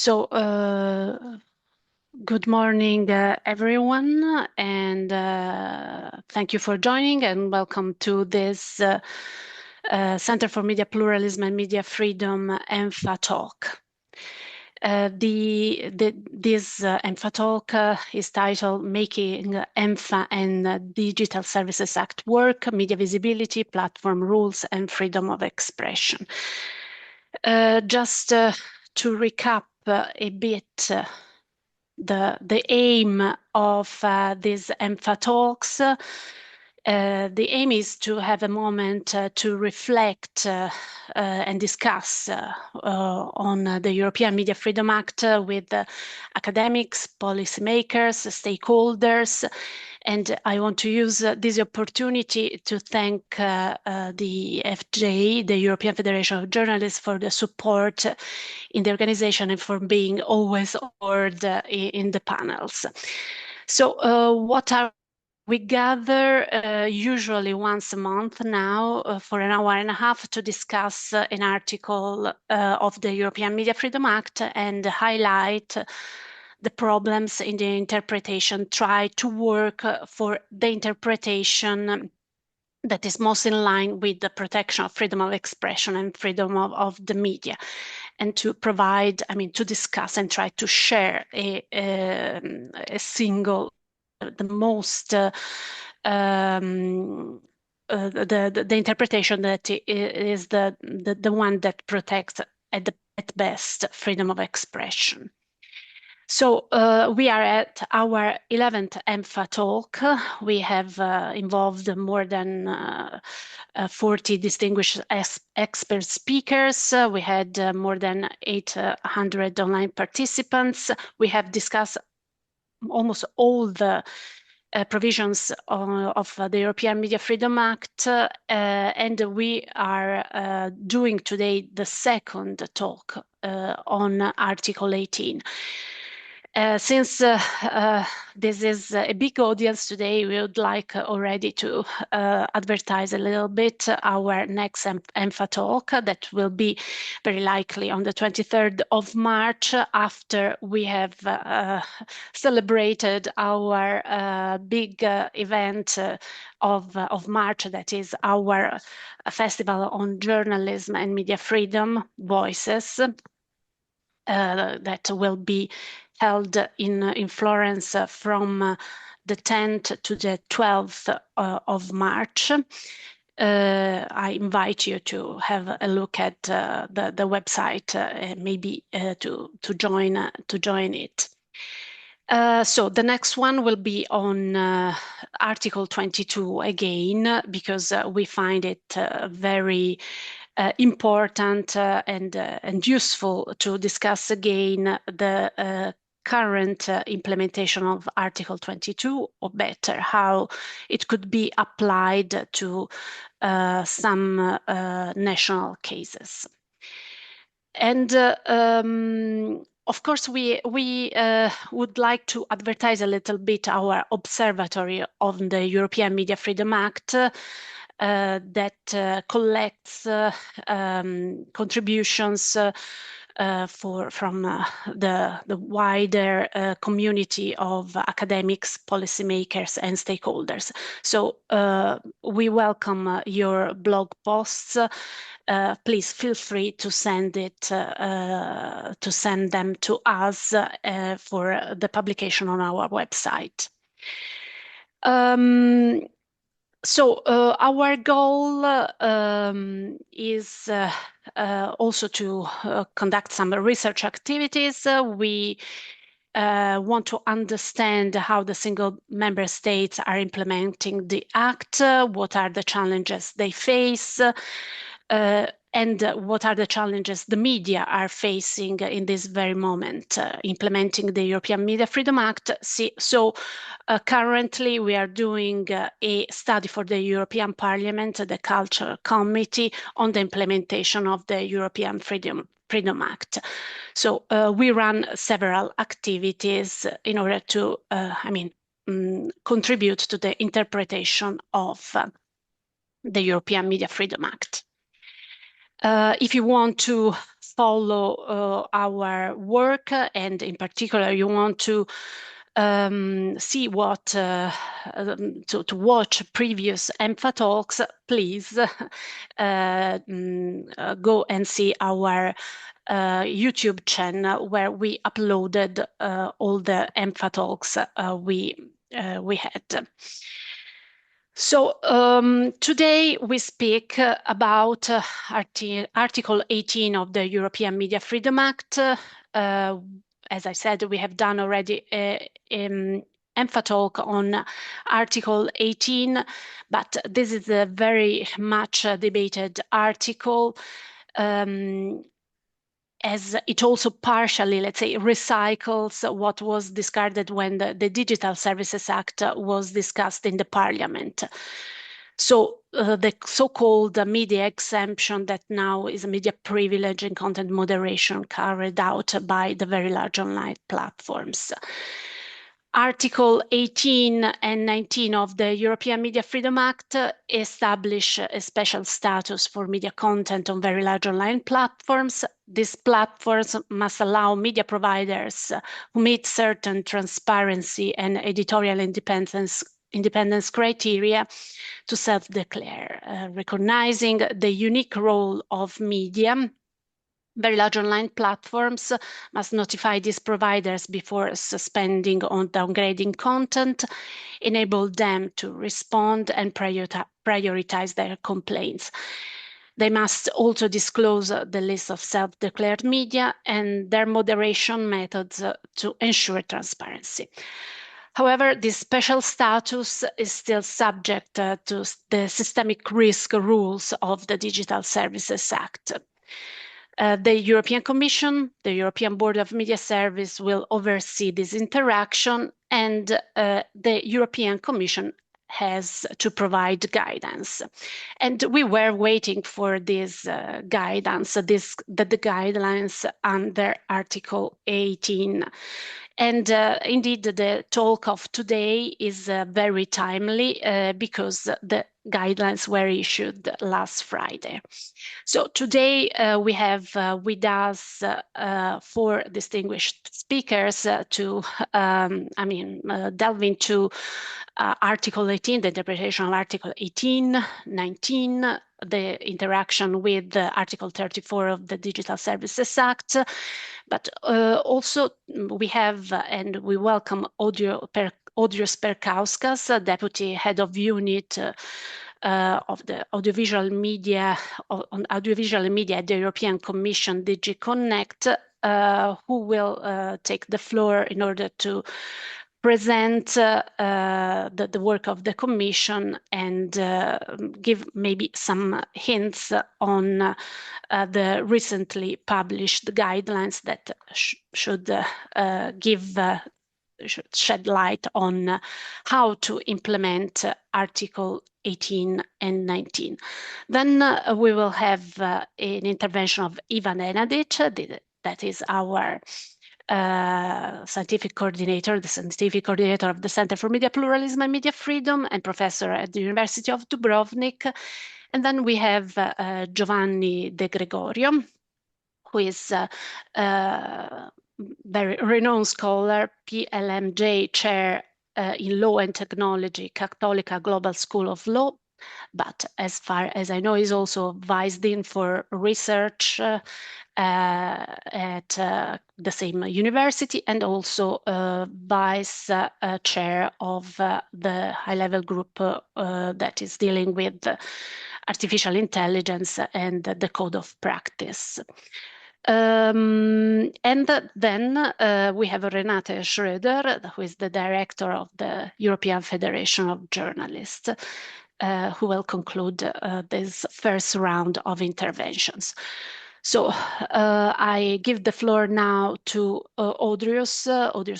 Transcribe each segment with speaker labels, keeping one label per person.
Speaker 1: Good morning, everyone, and thank you for joining, and welcome to this Center for Media Pluralism and Media Freedom EMFA Talk. This EMFA Talk is titled Making EMFA and Digital Services Act Work, Media Visibility, Platform Rules, and Freedom of Expression. Just to recap a bit, the aim of these EMFA talks, the aim is to have a moment to reflect and discuss on the European Media Freedom Act with academics, policymakers, stakeholders, and I want to use this opportunity to thank the FJ, the European Federation of Journalists, for the support in the organization and for being always heard in the panels. So what are we gather usually once a month now for an hour and a half to discuss an article of the European Media Freedom Act and highlight the problems in the interpretation, try to work for the interpretation that is most in line with the protection of freedom of expression and freedom of the media, and to provide, to discuss and try to share the interpretation that is the one that protects at best freedom of expression. So we are at our 11th EMFA talk. We have involved more than 40 distinguished expert speakers. We had more than 800 online participants. We have discussed almost all the provisions of the European Media Freedom Act, and we are doing today the second talk on Article 18. Since this is a big audience today, we would like already to advertise a little bit our next EMFA talk that will be very likely on the 23rd of March, after we have celebrated our big event of March, that is our festival on journalism and media freedom, Voices, that will be held in Florence from the 10th to the 12th of March. I invite you to have a look at the website, maybe to join it. So the next one will be on Article 22 again, because we find it very important and useful to discuss again the current implementation of Article 22, or better, how it could be applied to some national cases. And of course, we would like to advertise a little bit our observatory on the European Media Freedom Act that collects contributions from the wider community of academics, policymakers, and stakeholders. So we welcome your blog posts. Please feel free to send them to us for the publication on our website. So our goal is also to conduct some research activities. We want to understand how the single member states are implementing the Act, what are the challenges they face, and what are the challenges the media are facing in this very moment, implementing the European Media Freedom Act. So currently we are doing a study for the European Parliament, the Culture Committee, on the implementation of the European Freedom Act. So we run several activities in order to, contribute to the interpretation of the European Media Freedom Act. If you want to follow our work, and in particular you want to see what to watch previous EMFA talks, please go and see our YouTube channel, where we uploaded all the EMFA talks we had. So today we speak about Article 18 of the European Media Freedom Act. As I said, we have done already an EMFA talk on Article 18, but this is a very much debated article, as it also partially, let's say, recycles what was discarded when the Digital Services Act was discussed in the Parliament. So the so-called media exemption that now is a media privilege and content moderation carried out by the very large online platforms. Article 18 and 19 of the European Media Freedom Act establish a special status for media content on very large online platforms. These platforms must allow media providers who meet certain transparency and editorial independence criteria to self-declare, recognizing the unique role of media. Very large online platforms must notify these providers before suspending or downgrading content, enable them to respond and prioritize their complaints. They must also disclose the list of self-declared media and their moderation methods to ensure transparency. However, this special status is still subject to the systemic risk rules of the Digital Services Act. The European Commission, the European Board of Media Service, will oversee this interaction, and the European Commission has to provide guidance. And we were waiting for this guidance, the guidelines under Article 18. And indeed, the talk of today is very timely because the guidelines were issued last Friday. So today we have with us 4 distinguished speakers to, delve into Article 18, the interpretation of Article 18, 19, the interaction with Article 34 of the Digital Services Act, but also we have, and we welcome Audrius Perkauskas, Deputy Head of Unit of the Audiovisual Media, on Audiovisual Media at the European Commission, DG Connect, who will take the floor in order to present the work of the Commission and give maybe some hints on the recently published guidelines that should shed light on how to implement Article 18 and 19. Then we will have an intervention of Ivan Nenadic, that is our scientific coordinator, the scientific coordinator of the Center for Media Pluralism and Media Freedom and professor at the University of Dubrovnik. And then we have Giovanni De Gregorio, who is a very renowned scholar, PLMJ chair in Law and Technology, Cattolica Global School of Law, but as far as I know, is also Vice Dean for Research at the same university, and also Vice Chair of the high-level group that is dealing with artificial intelligence and the code of practice. And then we have Renate Schröder, who is the director of the European Federation of Journalists, who will conclude this first round of interventions. So I give the floor now to Audrius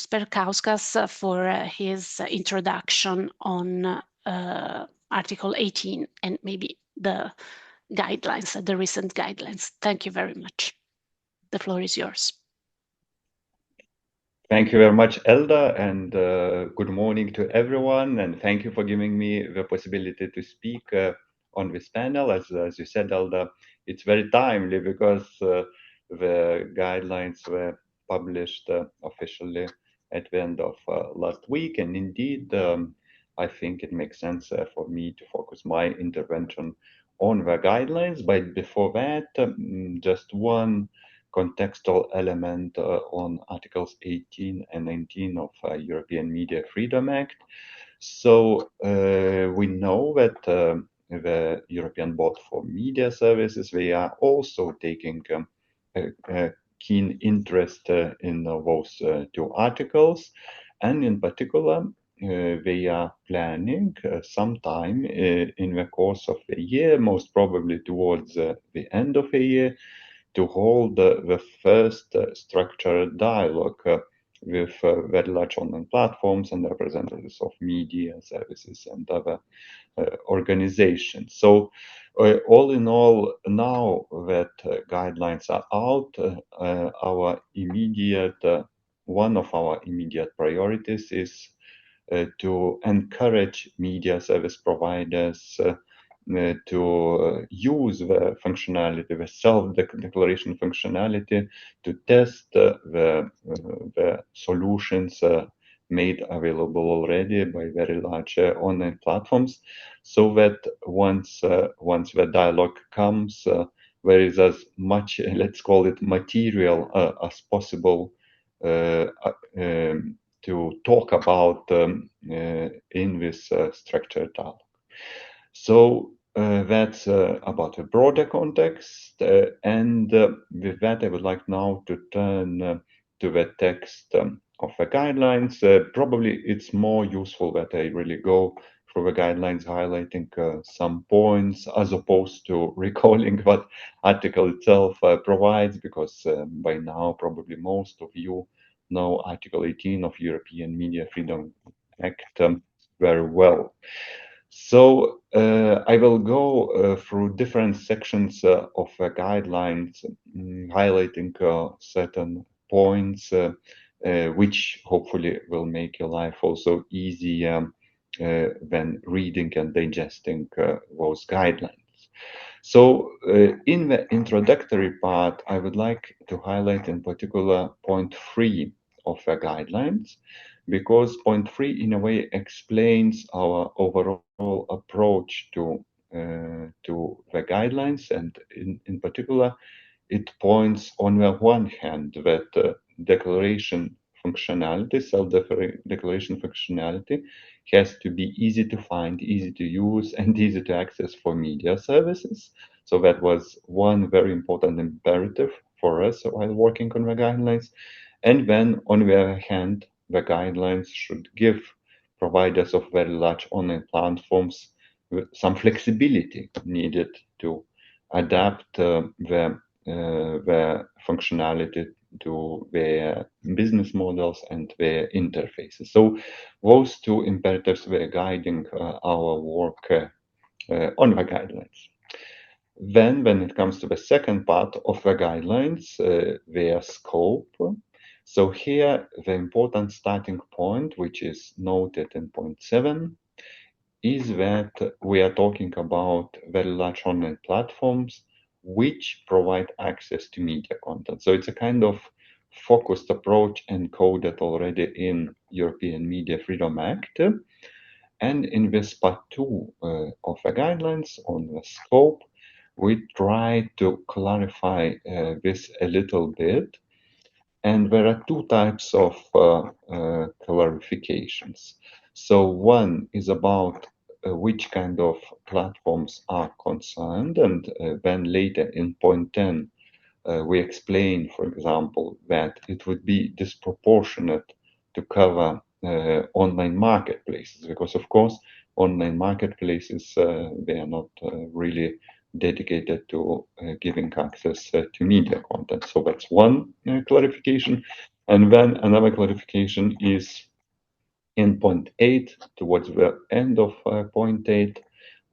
Speaker 1: Perkauskas for his introduction on Article 18 and maybe the guidelines, the recent guidelines. Thank you very much. The floor is yours.
Speaker 2: Thank you very much, Elda, and good morning to everyone. And thank you for giving me the possibility to speak on this panel. As you said, Elda, it's very timely because the guidelines were published officially at the end of last week. And indeed, I think it makes sense for me to focus my intervention on the guidelines. But before that, just one contextual element on Articles 18 and 19 of European Media Freedom Act. So we know that the European Board for Media Services, they are also taking a keen interest in those two articles, and in particular, they are planning sometime in the course of the year, most probably towards the end of the year, to hold the first structured dialogue with very large online platforms and representatives of media services and other organizations. So, all in all, now that guidelines are out, one of our immediate priorities is to encourage media service providers to use the functionality, the self-declaration functionality, to test the solutions made available already by very large online platforms, so that once the dialogue comes, there is as much, let's call it, material as possible to talk about in this structured dialogue. So that's about a broader context. And with that, I would like now to turn to the text of the guidelines. Probably it's more useful that I really go through the guidelines, highlighting some points as opposed to recalling what article itself provides, because by now probably most of you know Article 18 of European Media Freedom Act very well. So I will go through different sections of the guidelines, highlighting certain points, which hopefully will make your life also easier when reading and digesting those guidelines. So in the introductory part, I would like to highlight in particular point 3 of the guidelines, because point 3 in a way explains our overall approach to the guidelines, and in particular it points on the one hand that declaration functionality, self-declaration functionality, has to be easy to find, easy to use, and easy to access for media services. So that was one very important imperative for us while working on the guidelines. And then, on the other hand, the guidelines should give providers of very large online platforms some flexibility needed to adapt the functionality to their business models and their interfaces. So those two imperatives were guiding our work on the guidelines. Then, when it comes to the second part of the guidelines, their scope. So here, the important starting point, which is noted in point 7, is that we are talking about very large online platforms which provide access to media content. So it's a kind of focused approach encoded already in European Media Freedom Act. And in this part 2 of the guidelines on the scope, we try to clarify this a little bit. And there are two types of clarifications. So one is about which kind of platforms are concerned, and then later in point 10, we explain, for example, that it would be disproportionate to cover online marketplaces, because of course online marketplaces, they are not really dedicated to giving access to media content. So that's one clarification. And then another clarification is in point 8, towards the end of point 8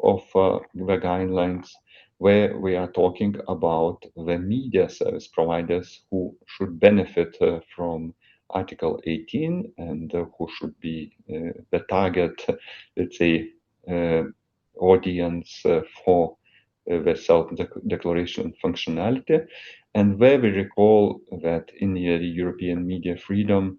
Speaker 2: of the guidelines, where we are talking about the media service providers who should benefit from Article 18 and who should be the target, let's say, audience for the self-declaration functionality. and where we recall that in the European media freedom,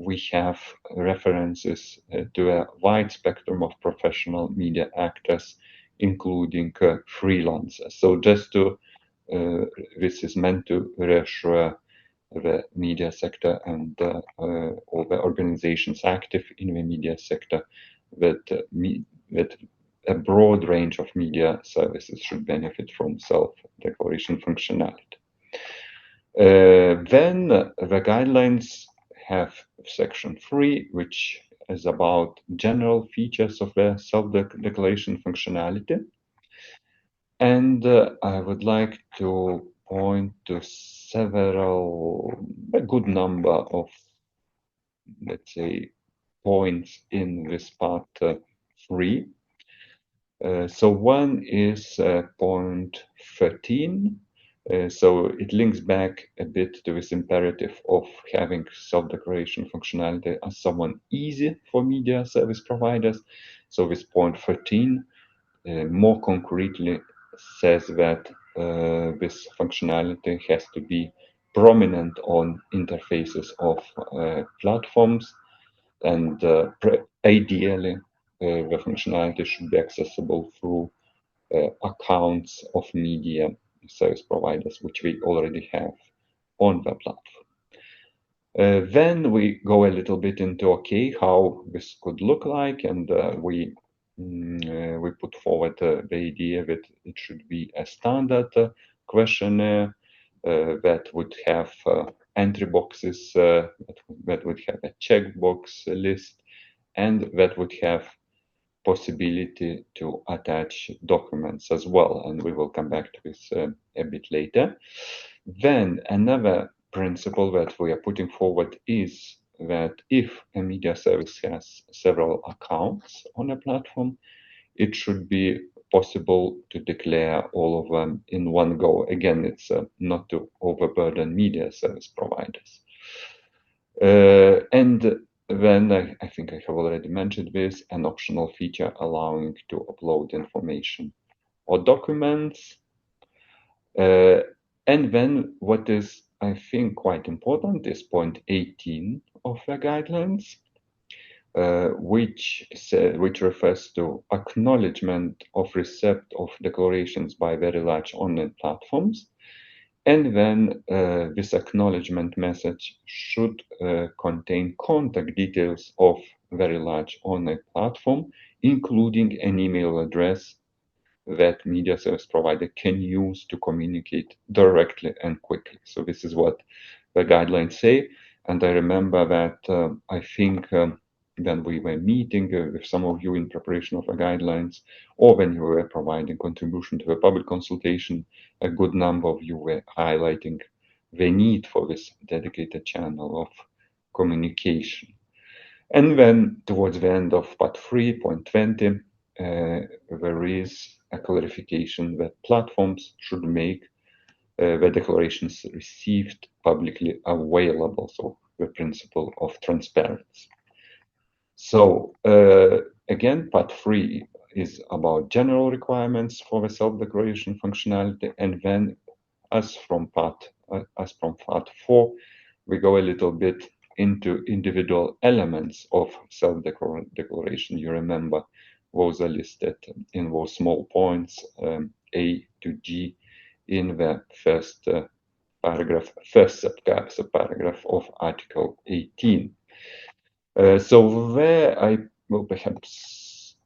Speaker 2: we have references to a wide spectrum of professional media actors, including freelancers. So just to, this is meant to reassure the media sector and all the organizations active in the media sector that, that a broad range of media services should benefit from self-declaration functionality. Then the guidelines have section 3, which is about general features of the self-declaration functionality. And I would like to point to a good number of, let's say, points in this part 3. So one is point 13. So it links back a bit to this imperative of having self-declaration functionality as somewhat easy for media service providers. So this point 13 more concretely says that this functionality has to be prominent on interfaces of platforms, and ideally the functionality should be accessible through accounts of media service providers, which we already have on the platform. Then we go a little bit into how this could look like, and we put forward the idea that it should be a standard questionnaire that would have entry boxes, that would have a checkbox list, and that would have possibility to attach documents as well, and we will come back to this a bit later. Then another principle that we are putting forward is that if a media service has several accounts on a platform, it should be possible to declare all of them in one go. Again, it's not to overburden media service providers. And then I think I have already mentioned this, an optional feature allowing to upload information or documents. And then what is, I think, quite important is point 18 of the guidelines, which refers to acknowledgement of receipt of declarations by very large online platforms. And then this acknowledgement message should contain contact details of very large online platform, including an email address that media service provider can use to communicate directly and quickly. So this is what the guidelines say. And I remember that I think when we were meeting with some of you in preparation of the guidelines, or when you were providing contribution to the public consultation, a good number of you were highlighting the need for this dedicated channel of communication. And then towards the end of part 3.20, there is a clarification that platforms should make the declarations received publicly available, so the principle of transparency. So again, part 3 is about general requirements for the self-declaration functionality, and then as from part 4, we go a little bit into individual elements of self-declaration. You remember those are listed in those small points, A to G, in the first paragraph, first subparagraph of Article 18. So there I will perhaps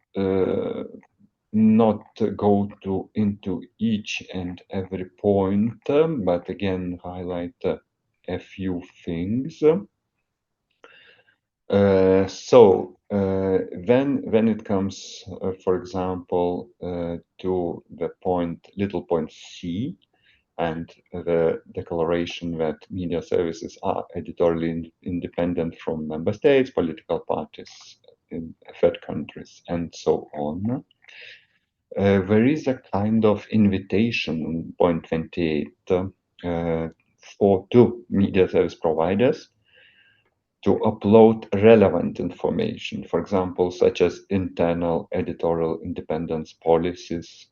Speaker 2: not go into each and every point, but again highlight a few things. So when it comes, for example, to the little point C, and the declaration that media services are editorially independent from member states, political parties in third countries, and so on. There is a kind of invitation in point 28 to media service providers to upload relevant information, for example, such as internal editorial independence policies,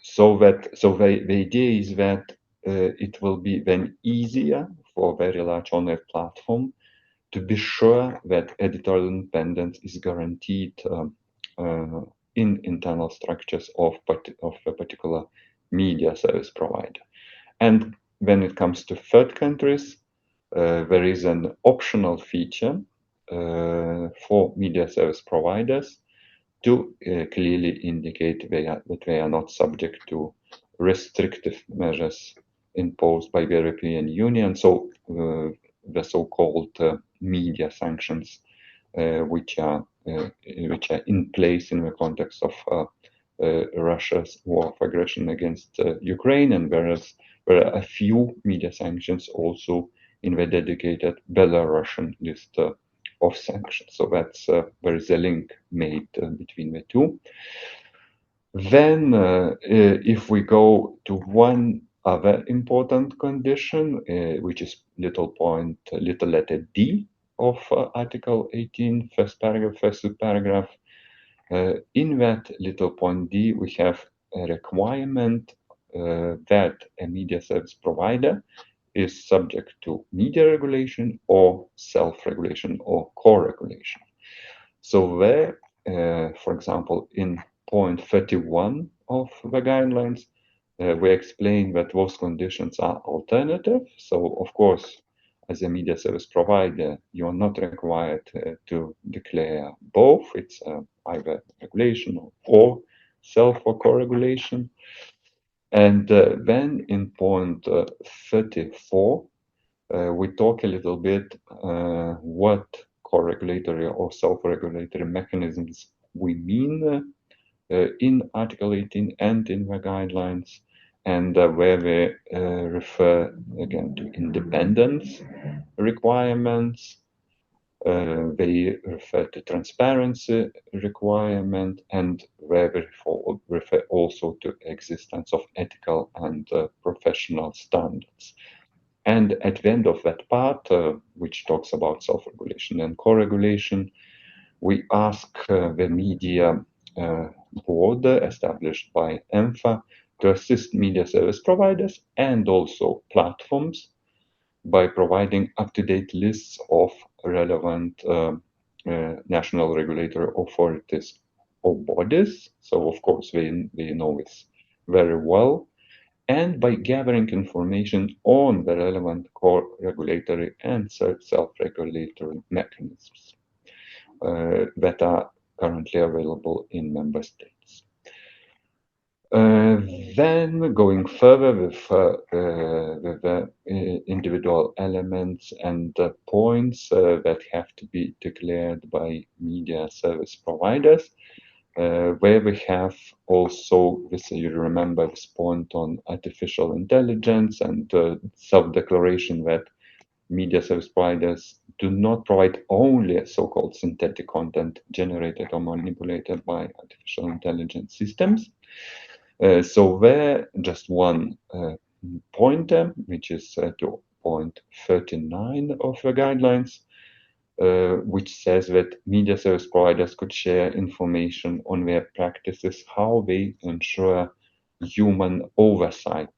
Speaker 2: the idea is that it will be then easier for a very large online platform to be sure that editorial independence is guaranteed in internal structures of a particular media service provider. And when it comes to third countries, there is an optional feature for media service providers to clearly indicate that they are not subject to restrictive measures imposed by the European Union. So the so-called media sanctions, which are in place in the context of Russia's war of aggression against Ukraine, and there are a few media sanctions also in the dedicated Belarusian list of sanctions. So there is a link made between the two. Then, if we go to one other important condition, which is little letter D of Article 18, first paragraph, first subparagraph, in that little point D, we have a requirement that a media service provider is subject to media regulation or self-regulation or co-regulation. So there, for example, in point 31 of the guidelines, we explain that those conditions are alternative. So, of course, as a media service provider, you are not required to declare both. It's either regulation or self or co-regulation. And then in point 34, we talk a little bit what co-regulatory or self-regulatory mechanisms we mean in Article 18 and in the guidelines, and where we refer again to independence requirements. They refer to transparency requirement, and where we refer also to existence of ethical and professional standards. And at the end of that part, which talks about self-regulation and co-regulation, we ask the media board established by EMFA to assist media service providers and also platforms by providing up-to-date lists of relevant national regulatory authorities or bodies. So, of course, they know this very well, and by gathering information on the relevant core regulatory and self-regulatory mechanisms that are currently available in member states. Then going further with the individual elements and points that have to be declared by media service providers, where we have also this, you remember this point on artificial intelligence and self-declaration that media service providers do not provide only so-called synthetic content generated or manipulated by artificial intelligence systems. So there, just one pointer, which is to point 39 of the guidelines, which says that media service providers could share information on their practices, how they ensure human oversight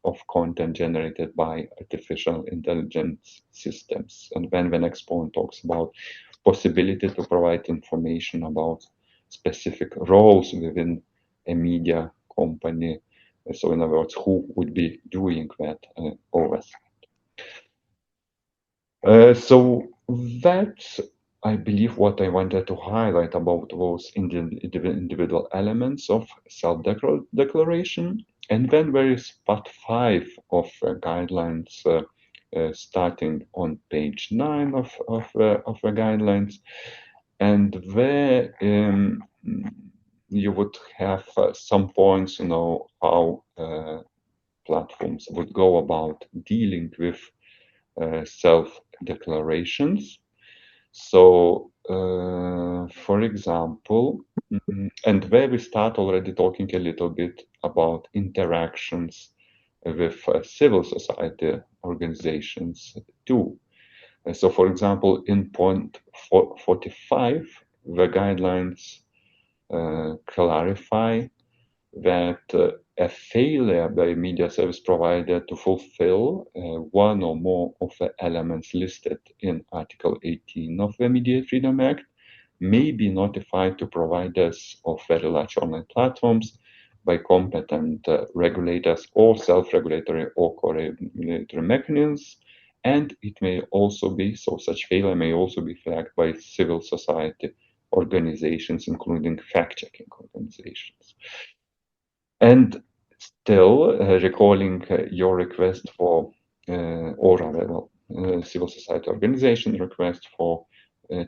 Speaker 2: of content generated by artificial intelligence systems. And then the next point talks about possibility to provide information about specific roles within a media company. So in other words, who would be doing that oversight. So that's, I believe, what I wanted to highlight about those individual elements of self-declaration. And then there is part 5 of guidelines, starting on page 9 of the guidelines. And there you would have some points, how platforms would go about dealing with self-declarations. So, for example, and where we start already talking a little bit about interactions with civil society organizations too. So, for example, in point 45, the guidelines clarify that a failure by a media service provider to fulfill one or more of the elements listed in Article 18 of the Media Freedom Act may be notified to providers of very large online platforms by competent regulators or self-regulatory or co-regulatory mechanisms, and it may also be, so such failure may also be flagged by civil society organizations, including fact-checking organizations. And still, recalling your request for, or rather, civil society organization request for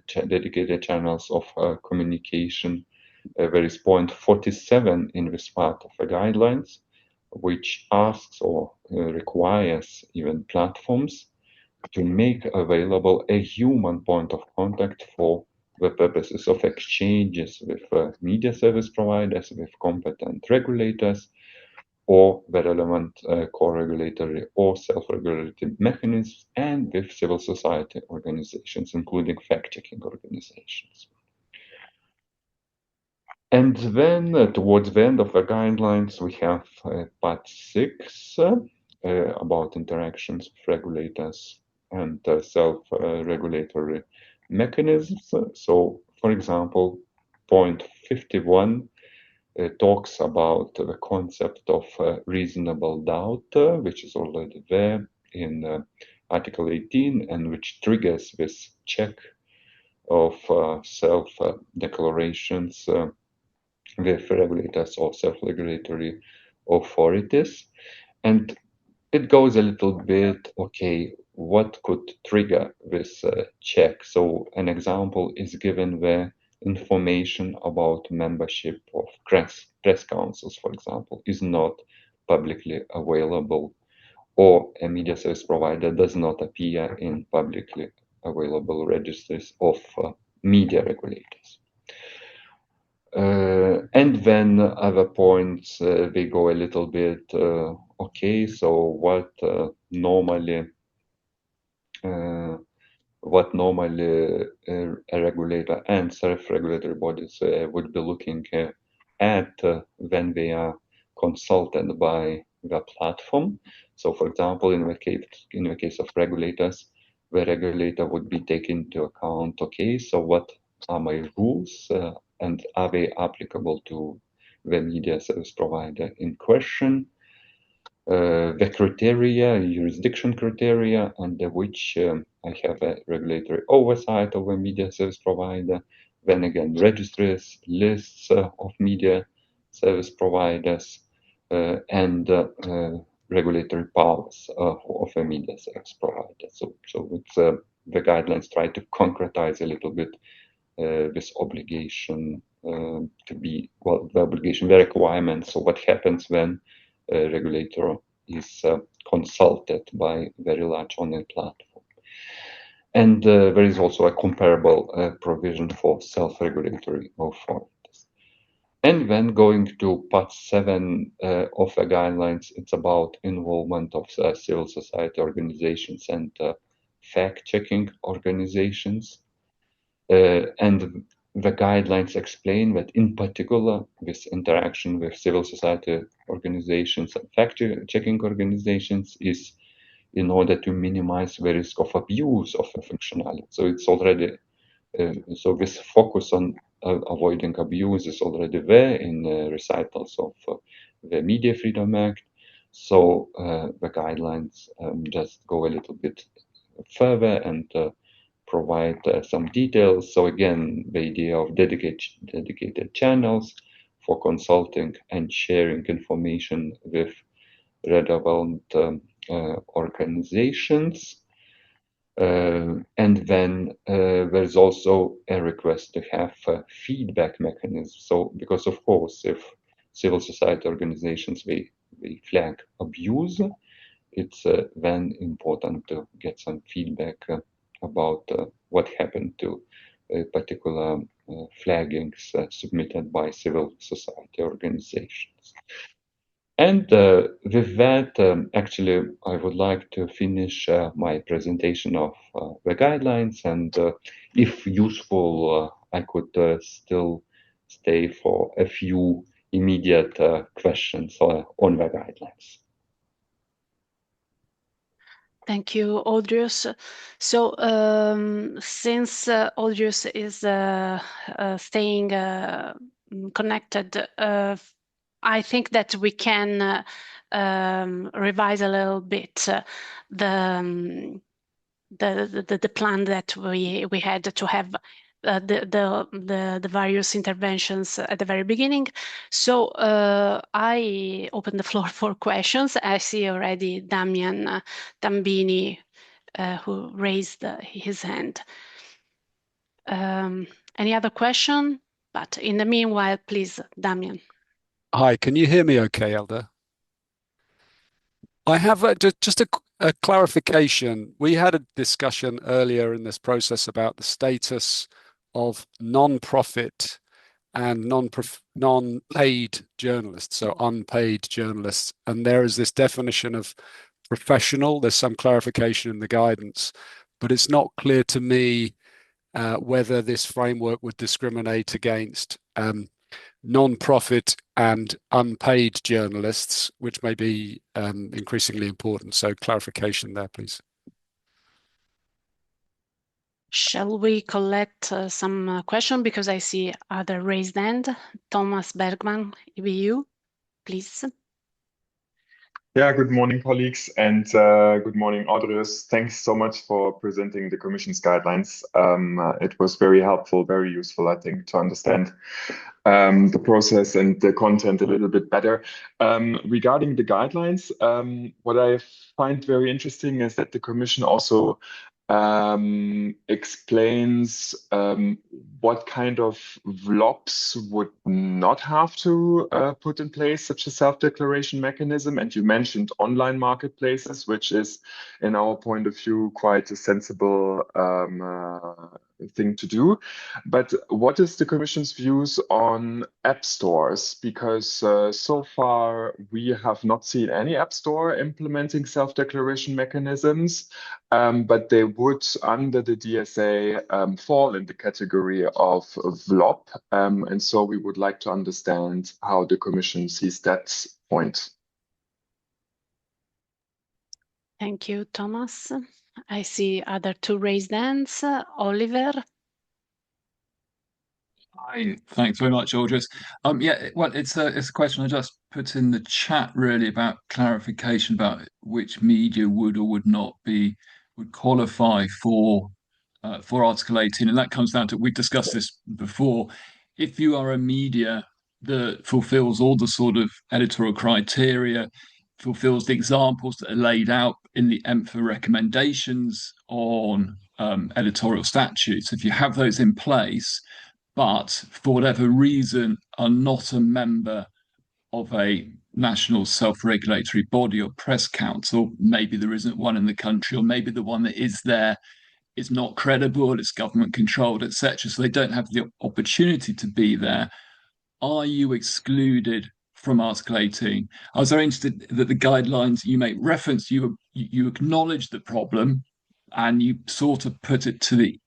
Speaker 2: dedicated channels of communication, there is point 47 in this part of the guidelines, which asks or requires even platforms to make available a human point of contact for the purposes of exchanges with media service providers, with competent regulators, or the relevant co-regulatory or self-regulatory mechanisms, and with civil society organizations, including fact-checking organizations. And then towards the end of the guidelines, we have part 6 about interactions with regulators and self-regulatory mechanisms. So, for example, point 51 talks about the concept of reasonable doubt, which is already there in Article 18 and which triggers this check of self-declarations with regulators or self-regulatory authorities. And it goes a little bit, okay, what could trigger this check? So an example is given where information about membership of press councils, for example, is not publicly available, or a media service provider does not appear in publicly available registers of media regulators. And then other points, they go a little bit, okay, so what normally a regulator and self-regulatory bodies would be looking at when they are consulted by the platform. So, for example, in the case of regulators, the regulator would be taking into account, okay, so what are my rules and are they applicable to the media service provider in question? The criteria, jurisdiction criteria, under which I have a regulatory oversight of a media service provider. Then again, registries, lists of media service providers, and regulatory powers of a media service provider. So it's, the guidelines try to concretize a little bit this obligation to be, well, the obligation, the requirements. So what happens when a regulator is consulted by a very large online platform. And there is also a comparable provision for self-regulatory authorities. And then going to part 7 of the guidelines, it's about involvement of civil society organizations and fact-checking organizations. And the guidelines explain that in particular, this interaction with civil society organizations and fact-checking organizations is in order to minimize the risk of abuse of the functionality. So it's already, so this focus on avoiding abuse is already there in recitals of the Media Freedom Act. So the guidelines just go a little bit further and provide some details. So again, the idea of dedicated channels for consulting and sharing information with relevant organizations. And then there's also a request to have feedback mechanisms. So because of course, if civil society organizations, they flag abuse, it's then important to get some feedback about what happened to particular flaggings submitted by civil society organizations. And with that, actually, I would like to finish my presentation of the guidelines. And if useful, I could still stay for a few immediate questions on the guidelines.
Speaker 1: Thank you, Audrius. So since Audrius is staying connected, I think that we can revise a little bit the plan that we had to have the various interventions at the very beginning. So I open the floor for questions. I see already Damian Tambini who raised his hand. Any other question? But in the meanwhile, please, Damian.
Speaker 3: Hi, can you hear me okay, Elder? I have just a clarification. We had a discussion earlier in this process about the status of non-profit and non-paid journalists, so unpaid journalists. And there is this definition of professional. There's some clarification in the guidance, but it's not clear to me whether this framework would discriminate against non-profit and unpaid journalists, which may be increasingly important. So clarification there, please.
Speaker 1: Shall we collect some questions? Because I see other raised hand. Thomas Bergman, EBU, please.
Speaker 4: Yeah, good morning, colleagues, and good morning, Audrius. Thanks so much for presenting the Commission's guidelines. It was very helpful, very useful, I think, to understand the process and the content a little bit better. Regarding the guidelines, what I find very interesting is that the Commission also explains what kind of VLOPs would not have to put in place such a self-declaration mechanism. And you mentioned online marketplaces, which is, in our point of view, quite a sensible thing to do. But what is the Commission's views on app stores? Because so far we have not seen any app store implementing self-declaration mechanisms, but they would, under the DSA, fall in the category of VLOP. And so we would like to understand how the Commission sees that point.
Speaker 1: Thank you, Thomas. I see other two raised hands. Oliver.
Speaker 5: Hi, thanks very much, Audrius. Yeah, well, it's a question I just put in the chat really about clarification about which media would or would not would qualify for Article 18, and that comes down to, we discussed this before. If you are a media that fulfills all the sort of editorial criteria, fulfills the examples that are laid out in the EMFA recommendations on editorial statutes, if you have those in place, but for whatever reason are not a member of a national self-regulatory body or press council, maybe there isn't one in the country, or maybe the one that is there is not credible, it's government controlled, etc., so they don't have the opportunity to be there, are you excluded from Article 18? I was very interested that the guidelines you make reference, you acknowledge the problem and you sort of put it to the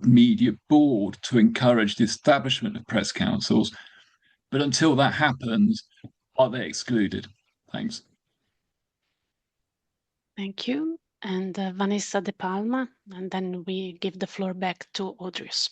Speaker 5: media board to encourage the establishment of press councils. But until that happens, are they excluded? Thanks.
Speaker 1: Thank you. And Vanessa De Palma, and then we give the floor back to Audrius.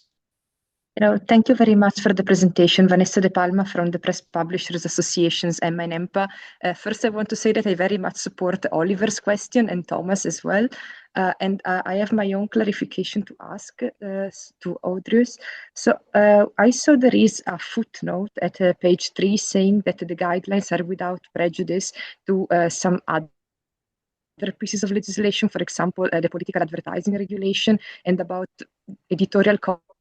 Speaker 6: Thank you very much for the presentation. Vanessa De Palma from the Press Publishers Associations, EMFA and EMPA. First, I want to say that I very much support Oliver's question and Thomas as well. And I have my own clarification to ask to Audrius. So I saw there is a footnote at page 3 saying that the guidelines are without prejudice to some other pieces of legislation, for example, the political advertising regulation, and about editorial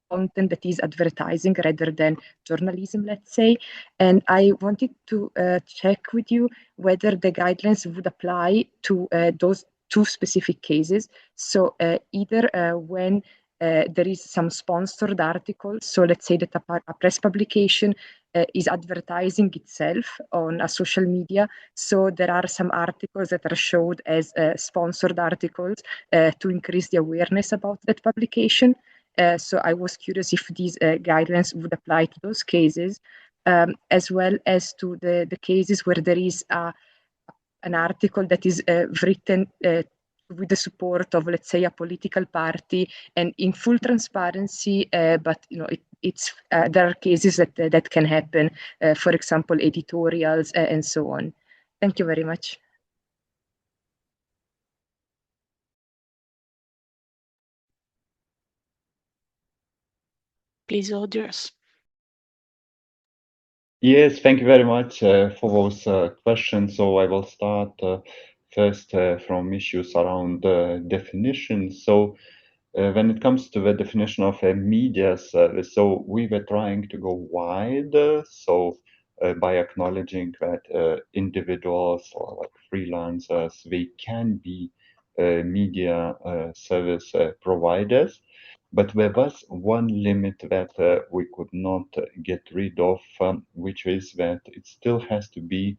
Speaker 6: content that is advertising rather than journalism, let's say. And I wanted to check with you whether the guidelines would apply to those two specific cases. So either when there is some sponsored article, so let's say that a press publication is advertising itself on a social media, so there are some articles that are showed as sponsored articles to increase the awareness about that publication. So I was curious if these guidelines would apply to those cases. as well as to the cases where there is an article that is written with the support of, let's say, a political party and in full transparency, but there are cases that can happen, for example, editorials and so on. Thank you very much.
Speaker 1: Please, Audrey.
Speaker 2: Yes, thank you very much for those questions. So I will start first from issues around definitions. So when it comes to the definition of a media service, so we were trying to go wide. By acknowledging that individuals or like freelancers, they can be media service providers. But there was one limit that we could not get rid of, which is that it still has to be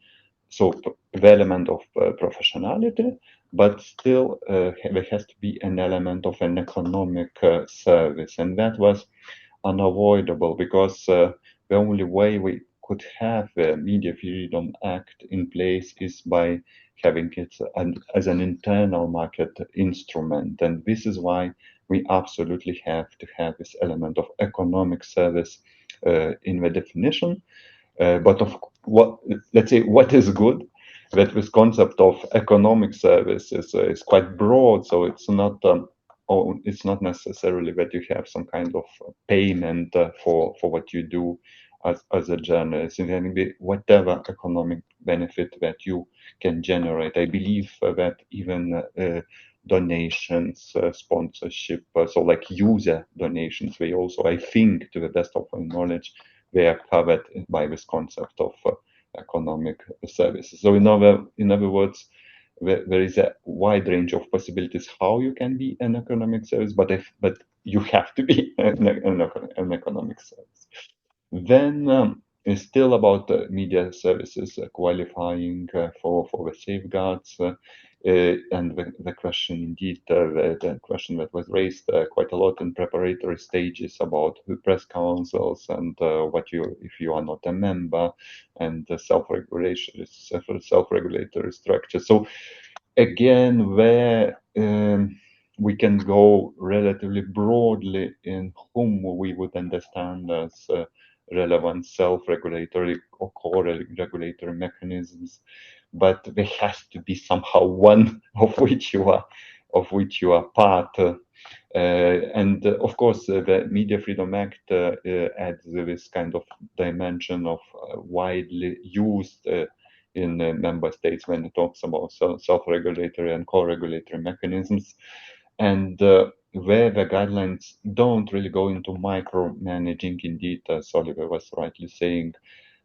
Speaker 2: the element of professionality, but still there has to be an element of an economic service. And that was unavoidable because the only way we could have the Media Freedom Act in place is by having it as an internal market instrument. And this is why we absolutely have to have this element of economic service in the definition. But let's say what is good, that this concept of economic service is quite broad. So it's not necessarily that you have some kind of payment for what you do as a journalist. It can be whatever economic benefit that you can generate. I believe that even donations, sponsorship, so like user donations, they also, I think, to the best of my knowledge, they are covered by this concept of economic services. So in other words, there is a wide range of possibilities how you can be an economic service, but you have to be an economic service. Then it's still about media services qualifying for the safeguards. And the question, indeed, the question that was raised quite a lot in preparatory stages about the press councils and if you are not a member, and the self-regulation, self-regulatory structure. So again, where we can go relatively broadly in whom we would understand as relevant self-regulatory or co-regulatory mechanisms, but there has to be somehow one of which you are part. And of course, the Media Freedom Act adds this kind of dimension of widely used in member states when it talks about self-regulatory and co-regulatory mechanisms, and where the guidelines don't really go into micromanaging. Indeed, as Oliver was rightly saying,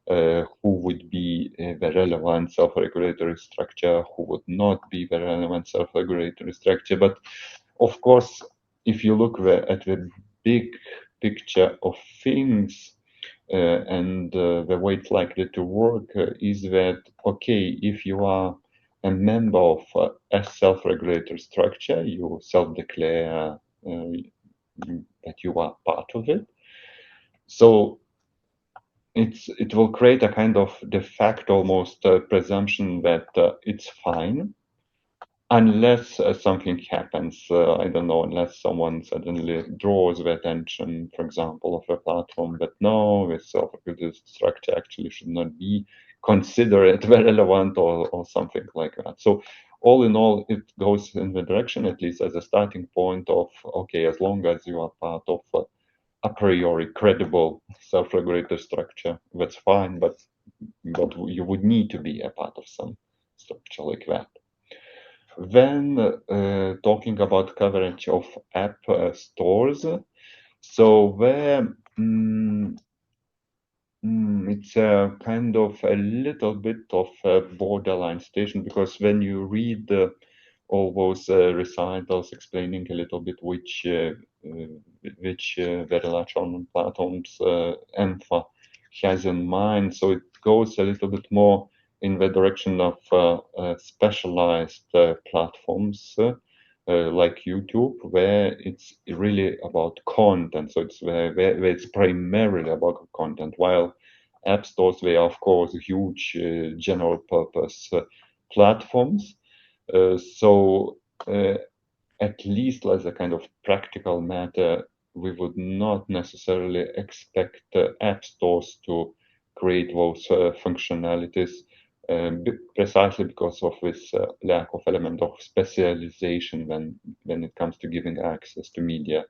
Speaker 2: who would be the relevant self-regulatory structure, who would not be the relevant self-regulatory structure. But of course, if you look at the big picture of things, and the way it's likely to work is that, okay, if you are a member of a self-regulatory structure, you self-declare that you are part of it. So it will create a kind of de facto almost presumption that it's fine, unless something happens. I don't know, unless someone suddenly draws the attention, for example, of a platform that no, this self-regulatory structure actually should not be considered relevant or something like that. So all in all, it goes in the direction, at least as a starting point, of, okay, as long as you are part of a priori credible self-regulated structure, that's fine, but you would need to be a part of some structure like that. Then talking about coverage of app stores, so there it's a kind of a little bit of a borderline station, because when you read all those recitals explaining a little bit which very large online platforms EMFA has in mind, so it goes a little bit more in the direction of specialized platforms like YouTube, where it's really about content. So it's where it's primarily about content, while app stores, they are, of course, huge general purpose platforms. So at least as a kind of practical matter, we would not necessarily expect app stores to create those functionalities precisely because of this lack of element of specialization when it comes to giving access to media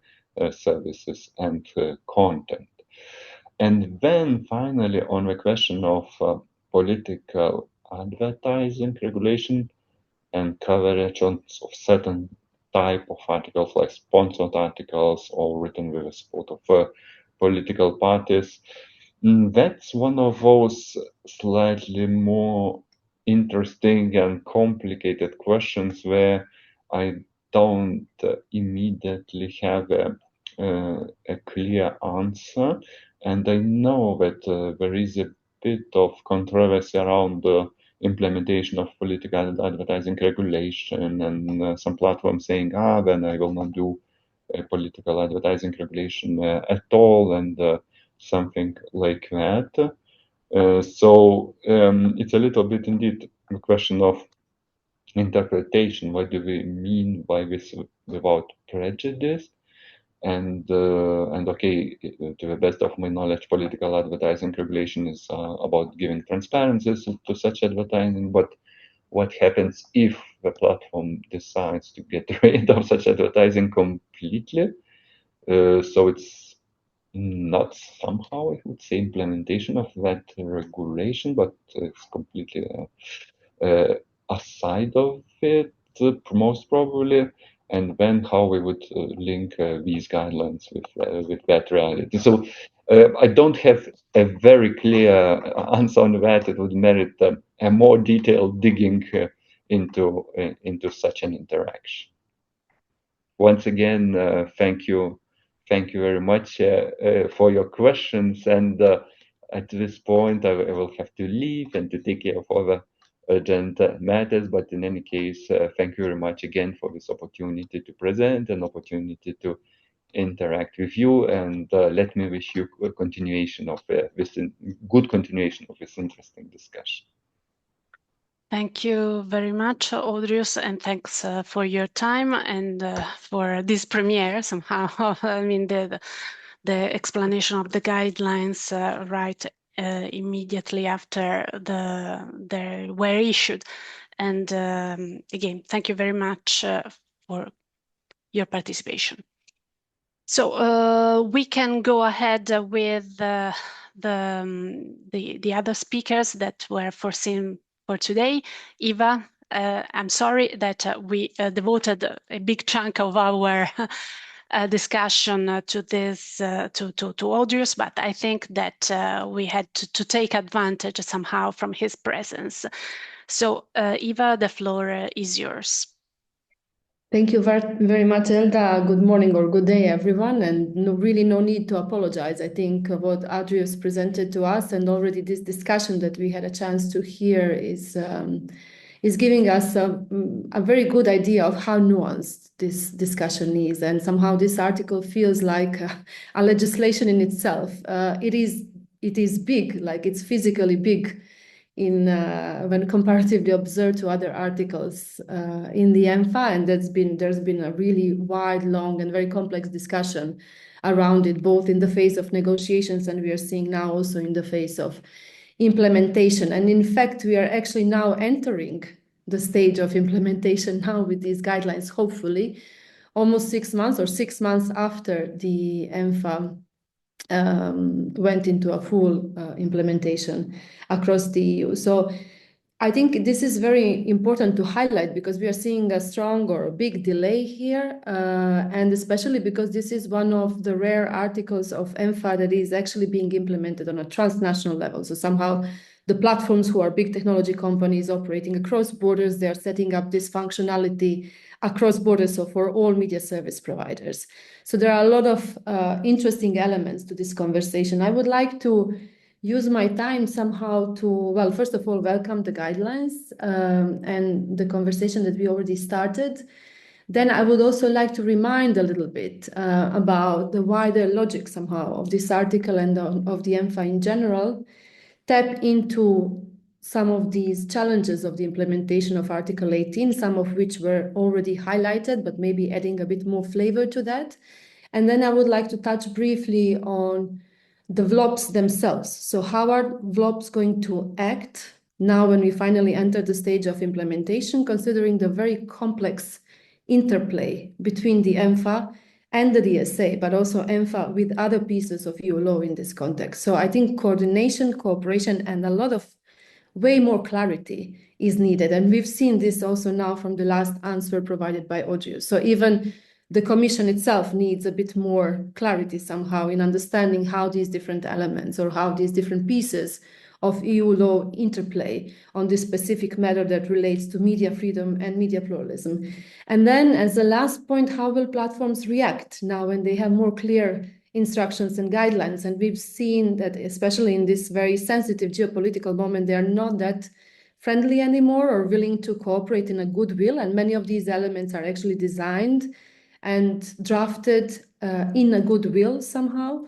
Speaker 2: services and content. And then finally, on the question of political advertising regulation and coverage of certain type of articles, like sponsored articles or written with the support of political parties, that's one of those slightly more interesting and complicated questions where I don't immediately have a clear answer. And I know that there is a bit of controversy around the implementation of political advertising regulation, and some platforms saying, then I will not do political advertising regulation at all, and something like that. So it's a little bit indeed a question of interpretation. What do we mean by this without prejudice? And okay, to the best of my knowledge, political advertising regulation is about giving transparency to such advertising. But what happens if the platform decides to get rid of such advertising completely? So it's not somehow, I would say, implementation of that regulation, but it's completely aside of it, most probably. And then how we would link these guidelines with that reality. So I don't have a very clear answer on that. It would merit a more detailed digging into such an interaction. Once again, thank you very much for your questions. And at this point, I will have to leave and to take care of other urgent matters. But in any case, thank you very much again for this opportunity to present, an opportunity to interact with you, and let me wish you a continuation of good continuation of this interesting discussion.
Speaker 1: Thank you very much, Audrius, and thanks for your time and for this premiere somehow. I mean, the explanation of the guidelines right immediately after they were issued. And again, thank you very much for your participation. So we can go ahead with the other speakers that were foreseen for today. Eva, I'm sorry that we devoted a big chunk of our discussion to this to Audrius, but I think that we had to take advantage somehow from his presence. So Eva, the floor is yours.
Speaker 7: Thank you very much, Elda. Good morning or good day, everyone. And really no need to apologize. I think what Audrius presented to us, and already this discussion that we had a chance to hear, is giving us a very good idea of how nuanced this discussion is. And somehow this article feels like a legislation in itself. It is big, like it's physically big when comparatively observed to other articles in the EMFA, and there's been a really wide, long, and very complex discussion around it, both in the face of negotiations, and we are seeing now also in the face of implementation. And in fact, we are actually now entering the stage of implementation now with these guidelines, hopefully, almost 6 months or 6 months after the EMFA went into a full implementation across the EU. So I think this is very important to highlight, because we are seeing a strong or a big delay here, and especially because this is one of the rare articles of EMFA that is actually being implemented on a transnational level. So somehow the platforms who are big technology companies operating across borders, they are setting up this functionality across borders, so for all media service providers. So there are a lot of interesting elements to this conversation. I would like to use my time somehow to, well, first of all, welcome the guidelines and the conversation that we already started. Then I would also like to remind a little bit about the wider logic somehow of this article and of the EMFA in general, tap into some of these challenges of the implementation of Article 18, some of which were already highlighted, but maybe adding a bit more flavor to that. And then I would like to touch briefly on the VLOPs themselves. So how are VLOPs going to act now when we finally enter the stage of implementation, considering the very complex interplay between the EMFA and the DSA, but also EMFA with other pieces of EU law in this context. So I think coordination, cooperation, and a lot of way more clarity is needed. And we've seen this also now from the last answer provided by Audrey. So even the Commission itself needs a bit more clarity somehow in understanding how these different elements or how these different pieces of EU law interplay on this specific matter that relates to media freedom and media pluralism. And then as the last point, how will platforms react now when they have more clear instructions and guidelines? And we've seen that, especially in this very sensitive geopolitical moment, they are not that friendly anymore or willing to cooperate in a goodwill. And many of these elements are actually designed and drafted in a goodwill somehow.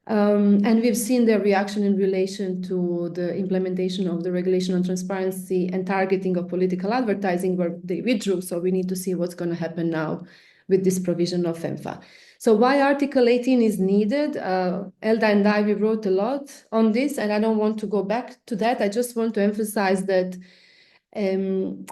Speaker 7: And we've seen their reaction in relation to the implementation of the regulation on transparency and targeting of political advertising, where they withdrew. So we need to see what's going to happen now with this provision of EMFA. So why Article 18 is needed? Elda and I, we wrote a lot on this, and I don't want to go back to that. I just want to emphasize that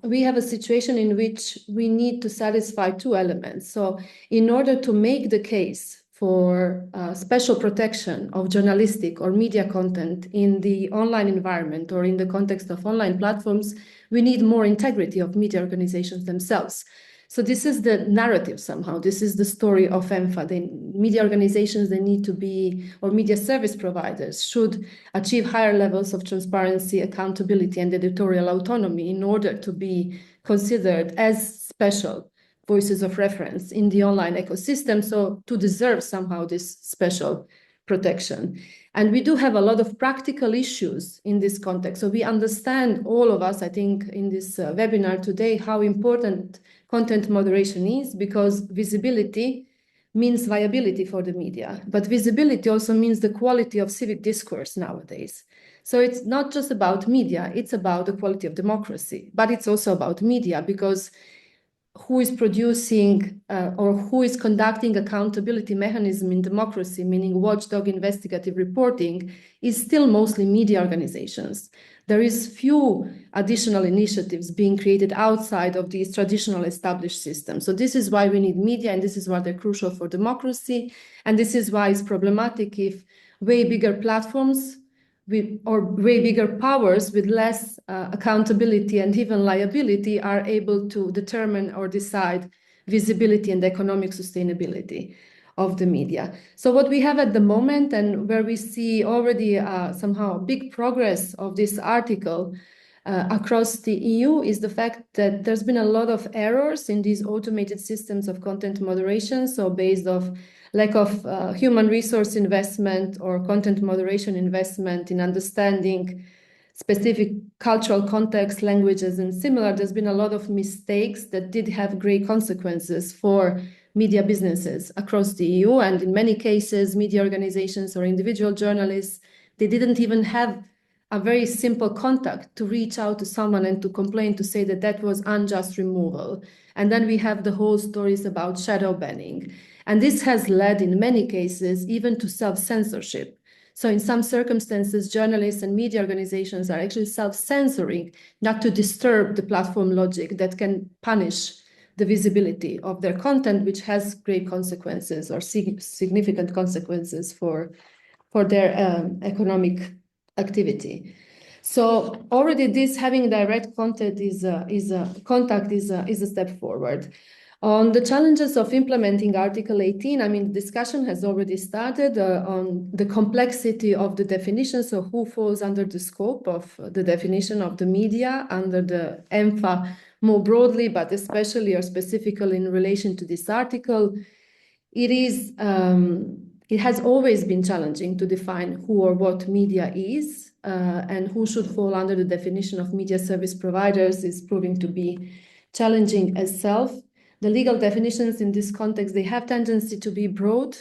Speaker 7: we have a situation in which we need to satisfy two elements. So in order to make the case for special protection of journalistic or media content in the online environment or in the context of online platforms, we need more integrity of media organizations themselves. So this is the narrative somehow. This is the story of EMFA. The media organizations, they need to be, or media service providers should achieve higher levels of transparency, accountability, and editorial autonomy in order to be considered as special voices of reference in the online ecosystem, so to deserve somehow this special protection. And we do have a lot of practical issues in this context. So we understand, all of us, I think, in this webinar today, how important content moderation is, because visibility means viability for the media. But visibility also means the quality of civic discourse nowadays. So it's not just about media, it's about the quality of democracy, but it's also about media, because who is producing or who is conducting accountability mechanism in democracy, meaning watchdog investigative reporting, is still mostly media organizations. There is few additional initiatives being created outside of these traditional established systems. So this is why we need media, and this is why they're crucial for democracy. And this is why it's problematic if way bigger platforms or way bigger powers with less accountability and even liability are able to determine or decide visibility and economic sustainability of the media. So what we have at the moment, and where we see already somehow big progress of this article across the EU, is the fact that there's been a lot of errors in these automated systems of content moderation. So based off lack of human resource investment or content moderation investment in understanding specific cultural context, languages, and similar, there's been a lot of mistakes that did have great consequences for media businesses across the EU. And in many cases, media organizations or individual journalists, they didn't even have a very simple contact to reach out to someone and to complain, to say that that was unjust removal. And then we have the whole stories about shadow banning. And this has led in many cases even to self-censorship. So in some circumstances, journalists and media organizations are actually self-censoring not to disturb the platform logic that can punish the visibility of their content, which has great consequences or significant consequences for their economic activity. So already this having direct contact is a step forward. On the challenges of implementing Article 18, I mean, discussion has already started on the complexity of the definition. So who falls under the scope of the definition of the media under the EMFA more broadly, but especially or specifically in relation to this article. It has always been challenging to define who or what media is and who should fall under the definition of media service providers is proving to be challenging as self. The legal definitions in this context, they have tendency to be broad,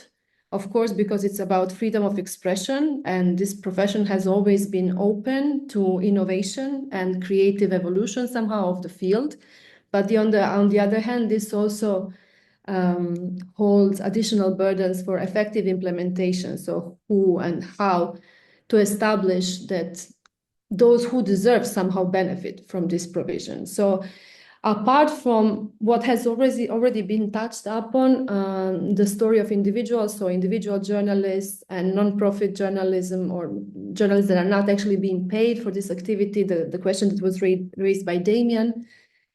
Speaker 7: of course, because it's about freedom of expression, and this profession has always been open to innovation and creative evolution somehow of the field. But on the other hand, this also holds additional burdens for effective implementation. So who and how to establish that those who deserve somehow benefit from this provision. So apart from what has already been touched upon, the story of individuals, so individual journalists and non-profit journalism, or journalists that are not actually being paid for this activity, the question that was raised by Damien,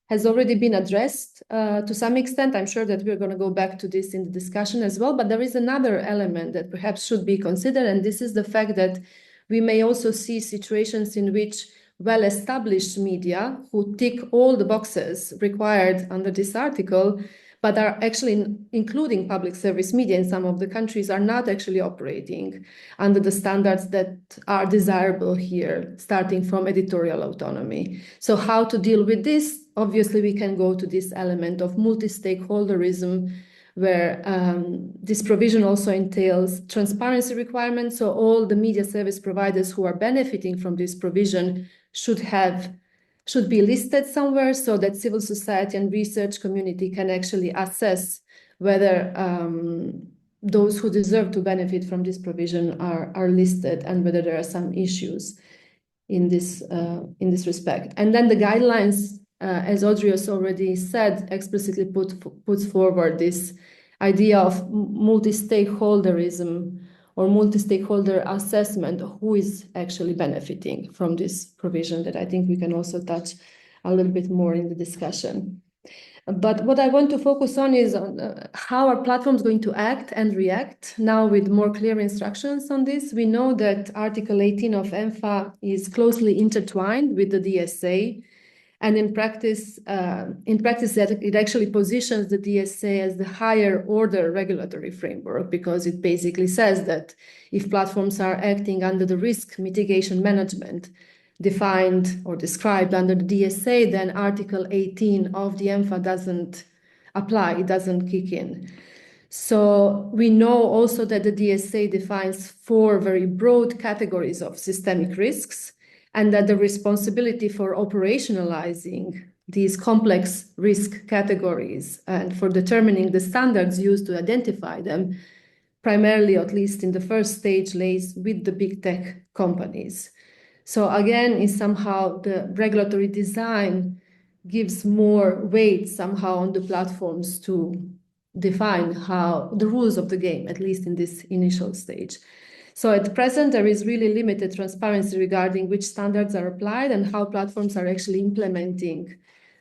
Speaker 7: has already been addressed to some extent. I'm sure that we're going to go back to this in the discussion as well, but there is another element that perhaps should be considered, and this is the fact that we may also see situations in which well-established media who tick all the boxes required under this article, but are actually including public service media in some of the countries, are not actually operating under the standards that are desirable here, starting from editorial autonomy. So how to deal with this? Obviously, we can go to this element of multi-stakeholderism, where this provision also entails transparency requirements. So all the media service providers who are benefiting from this provision should be listed somewhere, so that civil society and research community can actually assess whether those who deserve to benefit from this provision are listed, and whether there are some issues in this respect. And then the guidelines, as Audrey has already said, explicitly puts forward this idea of multi-stakeholderism or multi-stakeholder assessment of who is actually benefiting from this provision, that I think we can also touch a little bit more in the discussion. But what I want to focus on is how are platforms going to act and react now with more clear instructions on this. We know that Article 18 of EMFA is closely intertwined with the DSA, and in practice, it actually positions the DSA as the higher order regulatory framework, because it basically says that if platforms are acting under the risk mitigation management defined or described under the DSA, then Article 18 of the EMFA doesn't apply, it doesn't kick in. So we know also that the DSA defines 4 very broad categories of systemic risks, and that the responsibility for operationalizing these complex risk categories and for determining the standards used to identify them, primarily, at least in the first stage, lays with the big tech companies. So again, is somehow the regulatory design gives more weight somehow on the platforms to define how the rules of the game, at least in this initial stage. So at present, there is really limited transparency regarding which standards are applied and how platforms are actually implementing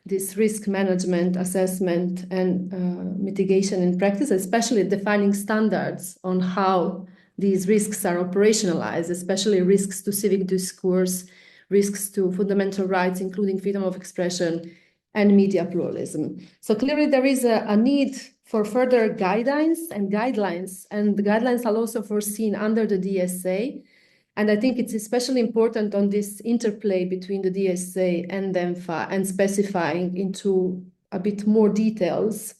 Speaker 7: this risk management, assessment, and mitigation in practice, especially defining standards on how these risks are operationalized, especially risks to civic discourse, risks to fundamental rights, including freedom of expression and media pluralism. So clearly there is a need for further guidelines, and the guidelines are also foreseen under the DSA. And I think it's especially important on this interplay between the DSA and EMFA, and specifying into a bit more details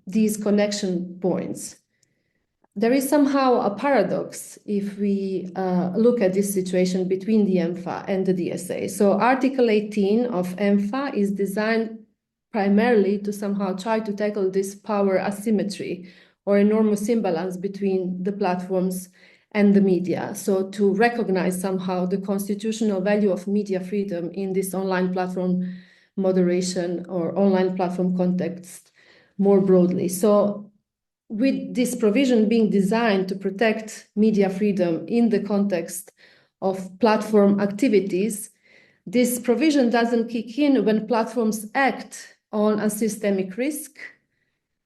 Speaker 7: these connection points. There is somehow a paradox if we look at this situation between the EMFA and the DSA. So Article 18 of EMFA is designed primarily to somehow try to tackle this power asymmetry or enormous imbalance between the platforms and the media. So to recognize somehow the constitutional value of media freedom in this online platform moderation or online platform context more broadly. So with this provision being designed to protect media freedom in the context of platform activities, this provision doesn't kick in when platforms act on a systemic risk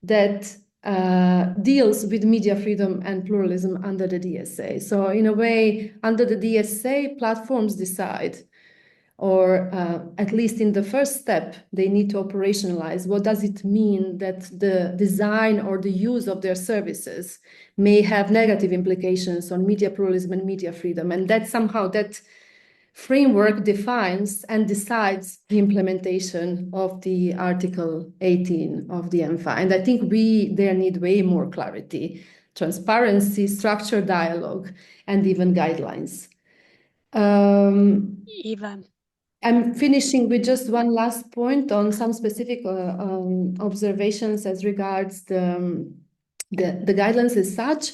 Speaker 7: that deals with media freedom and pluralism under the DSA. So in a way, under the DSA, platforms decide, or at least in the first step, they need to operationalize what does it mean that the design or the use of their services may have negative implications on media pluralism and media freedom. And that somehow, that framework defines and decides the implementation of the Article 18 of the EMFA. And I think we there need way more clarity, transparency, structured dialogue, and even guidelines.
Speaker 1: Eva.
Speaker 7: I'm finishing with just one last point on some specific observations as regards the guidelines as such.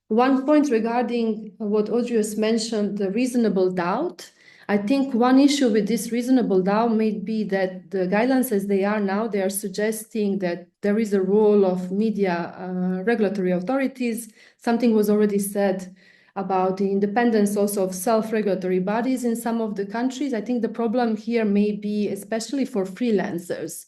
Speaker 7: One point regarding what Audrey has mentioned, the reasonable doubt. I think one issue with this reasonable doubt may be that the guidelines as they are now, they are suggesting that there is a role of media regulatory authorities. Something was already said about the independence also of self-regulatory bodies in some of the countries. I think the problem here may be especially for freelancers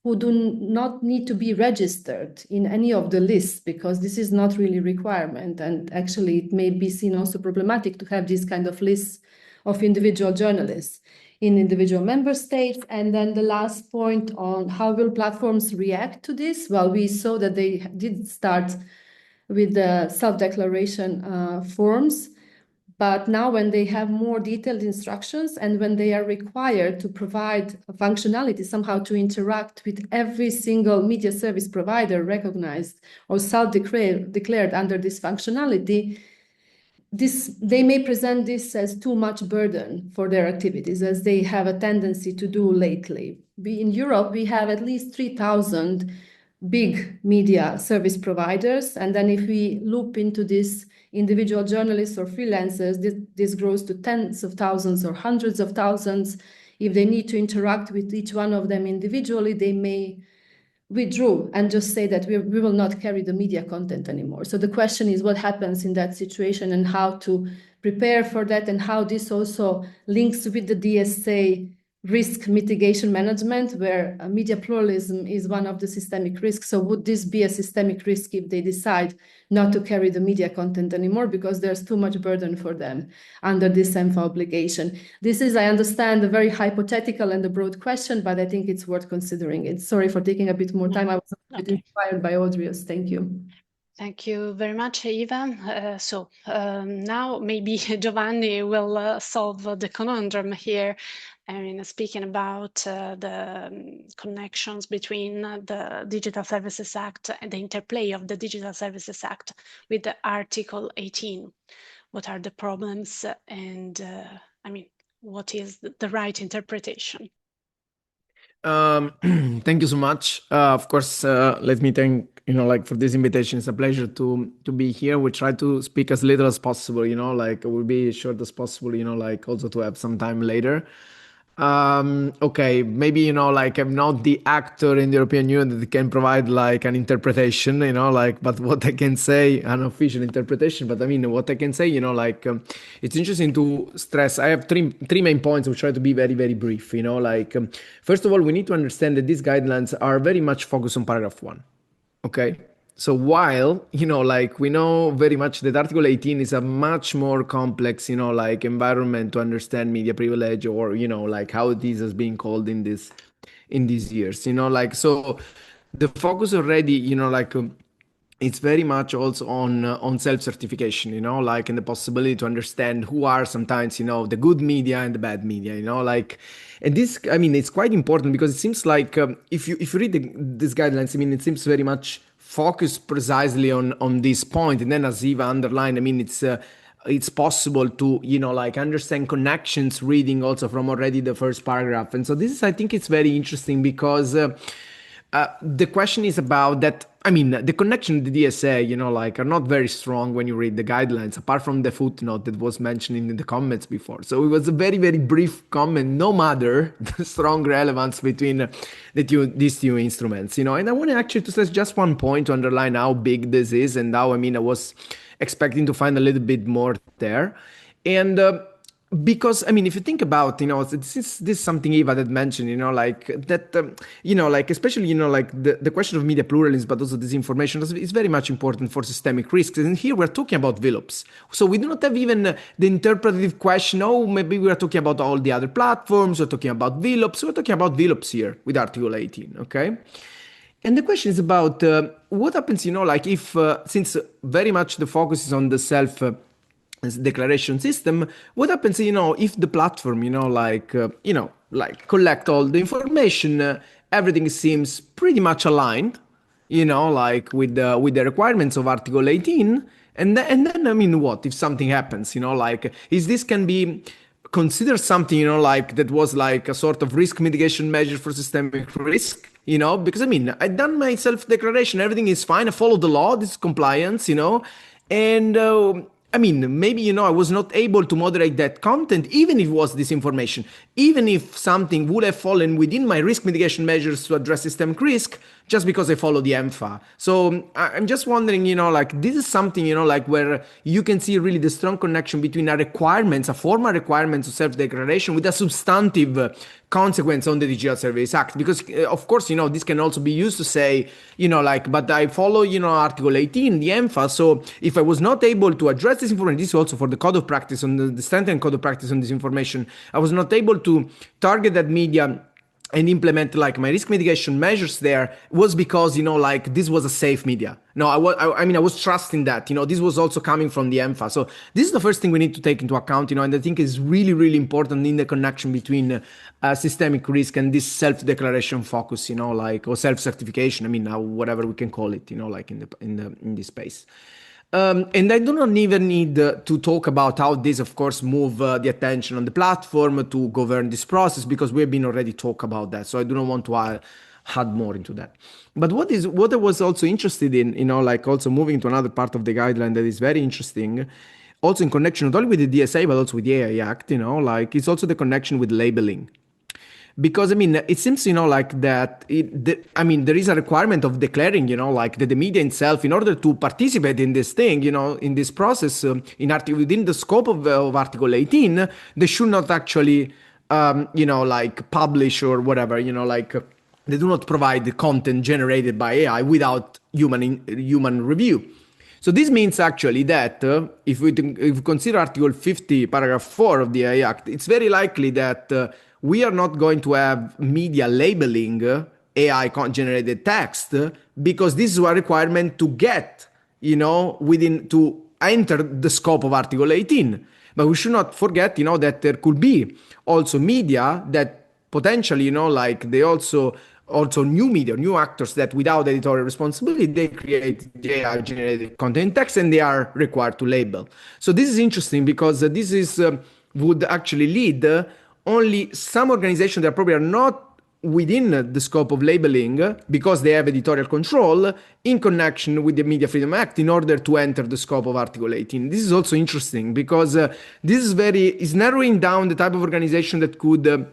Speaker 7: who do not need to be registered in any of the lists, because this is not really a requirement. And actually it may be seen also problematic to have these kind of lists of individual journalists in individual member states. And then the last point on how will platforms react to this? Well, we saw that they did start with the self-declaration forms. But now when they have more detailed instructions and when they are required to provide functionality somehow to interact with every single media service provider recognized or self-declared under this functionality, they may present this as too much burden for their activities, as they have a tendency to do lately. In Europe, we have at least 3,000 big media service providers. And then if we loop into this individual journalists or freelancers, this grows to tens of thousands or hundreds of thousands. If they need to interact with each one of them individually, they may withdraw and just say that we will not carry the media content anymore. So the question is what happens in that situation and how to prepare for that, and how this also links with the DSA risk mitigation management, where media pluralism is one of the systemic risks. So would this be a systemic risk if they decide not to carry the media content anymore because there's too much burden for them under this EMFA obligation? This is, I understand, a very hypothetical and a broad question, but I think it's worth considering it. Sorry for taking a bit more time. I was a bit inspired by Audrey's. Thank you.
Speaker 1: Thank you very much, Eva. Now maybe Giovanni will solve the conundrum here. I mean, speaking about the connections between the Digital Services Act and the interplay of the Digital Services Act with the Article 18. What are the problems, and I mean, what is the right interpretation?
Speaker 8: Thank you so much. Of course, let me thank for this invitation. It's a pleasure to be here. We try to speak as little as possible. We'll be short as possible. Also to have some time later. Okay, maybe I'm not the actor in the European Union that can provide an interpretation. But what I can say, an official interpretation. But I mean, what I can say, it's interesting to stress. I have three main points. We'll try to be very, very brief. First of all, we need to understand that these guidelines are very much focused on paragraph 1. Okay. So while, we know very much that Article 18 is a much more complex, environment to understand media privilege, or, how this has been called in these years, so the focus already, it's very much also on self-certification, and the possibility to understand who are sometimes, the good media and the bad media, and this, I mean, it's quite important because it seems like if you read these guidelines, I mean, it seems very much focused precisely on this point. And then as Eva underlined, I mean, it's possible to, understand connections reading also from already the first paragraph. And so this is, I think it's very interesting because the question is about that. I mean, the connection to the DSA, are not very strong when you read the guidelines, apart from the footnote that was mentioned in the comments before. So it was a very, very brief comment, no matter the strong relevance between these two instruments, And I want to actually to stress just one point to underline how big this is and how, I mean, I was expecting to find a little bit more there. And because, I mean, if you think about, this is something Eva had mentioned, especially, the question of media pluralism, but also disinformation is very much important for systemic risks. And here we're talking about VLOPs. So we do not have even the interpretive question, maybe we are talking about all the other platforms, we're talking about VLOPs. We're talking about VLOPs here with Article 18, okay? And the question is about what happens, if, since very much the focus is on the declaration system, what happens, if the platform, collect all the information, everything seems pretty much aligned, with the requirements of Article 18, and then I mean, what if something happens? Is this can be considered something, that was like a sort of risk mitigation measure for systemic risk, because I mean, I done my self-declaration, everything is fine, I follow the law, this is compliance, and I mean, maybe, I was not able to moderate that content, even if it was disinformation, even if something would have fallen within my risk mitigation measures to address systemic risk, just because I follow the EMFA. So I'm just wondering, this is something, where you can see really the strong connection between a formal requirement of self-declaration with a substantive consequence on the Digital Services Act. Because, of course, this can also be used to say, but I follow, Article 18, the EMFA. So if I was not able to address this information, this is also for the code of practice, on the standard code of practice on this information, I was not able to target that media and implement my risk mitigation measures there, was because this was a safe media. No, I mean I was trusting that this was also coming from the EMFA. So this is the first thing we need to take into account, and I think is really, really important in the connection between systemic risk and this self-declaration focus, or self-certification. I mean, whatever we can call it, in this space. And I do not even need to talk about how this, of course, move the attention on the platform to govern this process, because we've been already talk about that. So I do not want to add more into that. But what I was also interested in, also moving to another part of the guideline that is very interesting, also in connection not only with the DSA, but also with the AI Act, it's also the connection with labeling. Because, I mean, it seems, that, there is a requirement of declaring, that the media itself, in order to participate in this thing, in this process, within the scope of Article 18, they should not actually, publish or whatever, they do not provide the content generated by AI without human review. So this means actually that if we consider Article 50, paragraph 4 of the AI Act, it's very likely that we are not going to have media labeling AI-generated text, because this is a requirement to get, to enter the scope of Article 18. But we should not forget, that there could be also media that potentially, they also new media, new actors that without editorial responsibility, they create AI-generated content text and they are required to label. So this is interesting, because this is would actually lead only some organizations that probably are not within the scope of labeling, because they have editorial control, in connection with the Media Freedom Act, in order to enter the scope of Article 18. This is also interesting, because this is narrowing down the type of organization that could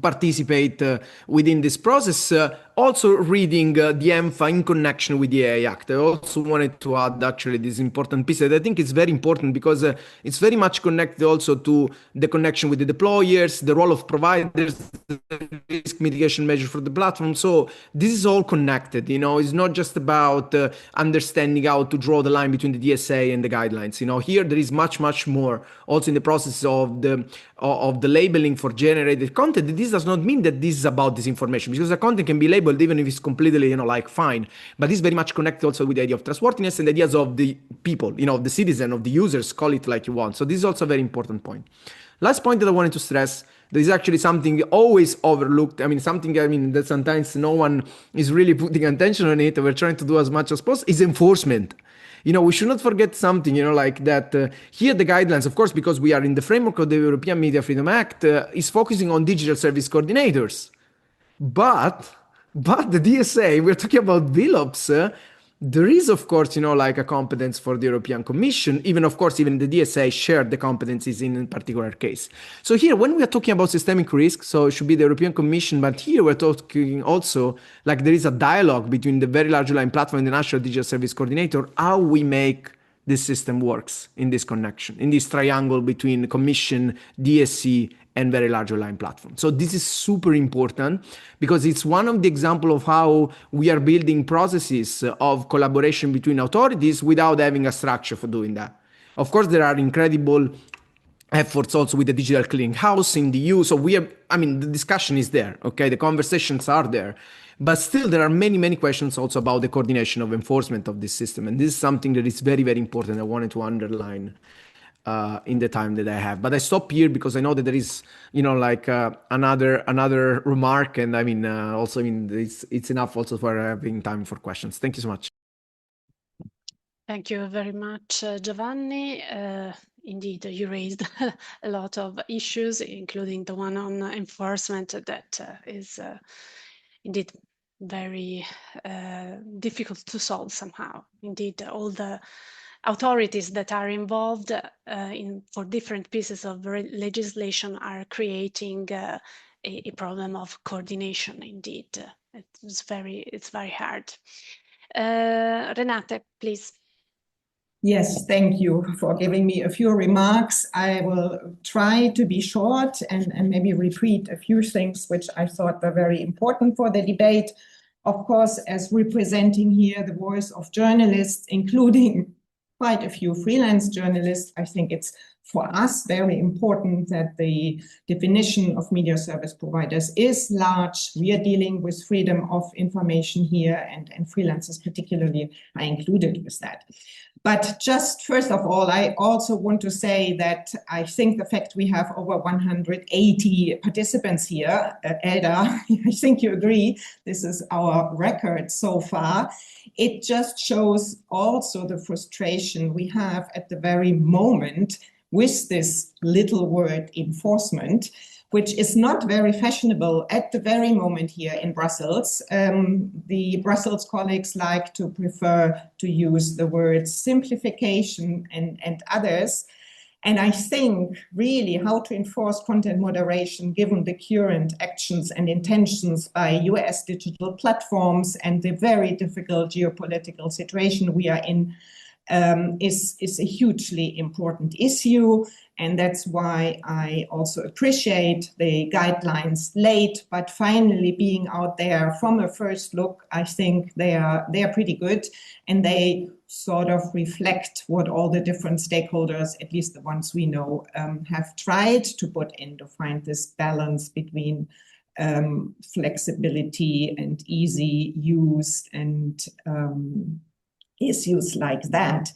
Speaker 8: participate within this process, also reading the EMFA in connection with the AI Act. I also wanted to add actually this important piece that I think is very important, because it's very much connected also to the connection with the deployers, the role of providers, the risk mitigation measure for the platform. So this is all connected, it's not just about understanding how to draw the line between the DSA and the guidelines. Here there is much, much more also in the process of the labeling for generated content. This does not mean that this is about disinformation, because the content can be labeled even if it's completely, fine. But this is very much connected also with the idea of trustworthiness and the ideas of the people, the citizen, of the users, call it like you want. So this is also a very important point. Last point that I wanted to stress, there is actually something always overlooked. Something that sometimes no one is really putting attention on it. We're trying to do as much as possible, is enforcement. We should not forget something, that here the guidelines, of course, because we are in the framework of the European Media Freedom Act, is focusing on digital service coordinators. But the DSA, we're talking about VLOPs. There is, of course, a competence for the European Commission. Even the DSA shared the competencies in a particular case. So here, when we are talking about systemic risk, so it should be the European Commission, but here we're talking also, there is a dialogue between the Very Large Line Platform and the National Digital Service Coordinator, how we make this system works in this connection, in this triangle between Commission, DSC, and Very Large Line Platform. So this is super important, because it's one of the examples of how we are building processes of collaboration between authorities without having a structure for doing that. Of course, there are incredible efforts also with the Digital Clearinghouse in the EU. So the discussion is there, okay? The conversations are there. But still, there are many, many questions also about the coordination of enforcement of this system. And this is something that is very, very important. I wanted to underline in the time that I have. But I stop here because I know that there is, like another remark, and I mean, also, I mean, it's enough also for having time for questions. Thank you so much.
Speaker 1: Thank you very much, Giovanni. Indeed, you raised a lot of issues, including the one on enforcement that is indeed very difficult to solve somehow. Indeed, all the authorities that are involved for different pieces of legislation are creating a problem of coordination. Indeed, it's very hard. Renate, please.
Speaker 9: Yes, thank you for giving me a few remarks. I will try to be short and maybe repeat a few things which I thought were very important for the debate. Of course, as representing here the voice of journalists, including quite a few freelance journalists, I think it's for us very important that the definition of media service providers is large. We are dealing with freedom of information here, and freelancers particularly are included with that. But just first of all, I also want to say that I think the fact we have over 180 participants here, Elda, I think you agree, this is our record so far. It just shows also the frustration we have at the very moment with this little word enforcement, which is not very fashionable at the very moment here in Brussels. The Brussels colleagues like to prefer to use the words simplification and others. And I think really how to enforce content moderation given the current actions and intentions by US digital platforms and the very difficult geopolitical situation we are in is a hugely important issue. And that's why I also appreciate the guidelines late, but finally being out there from a first look, I think they are pretty good, and they sort of reflect what all the different stakeholders, at least the ones we know, have tried to put in to find this balance between flexibility and easy use and issues like that.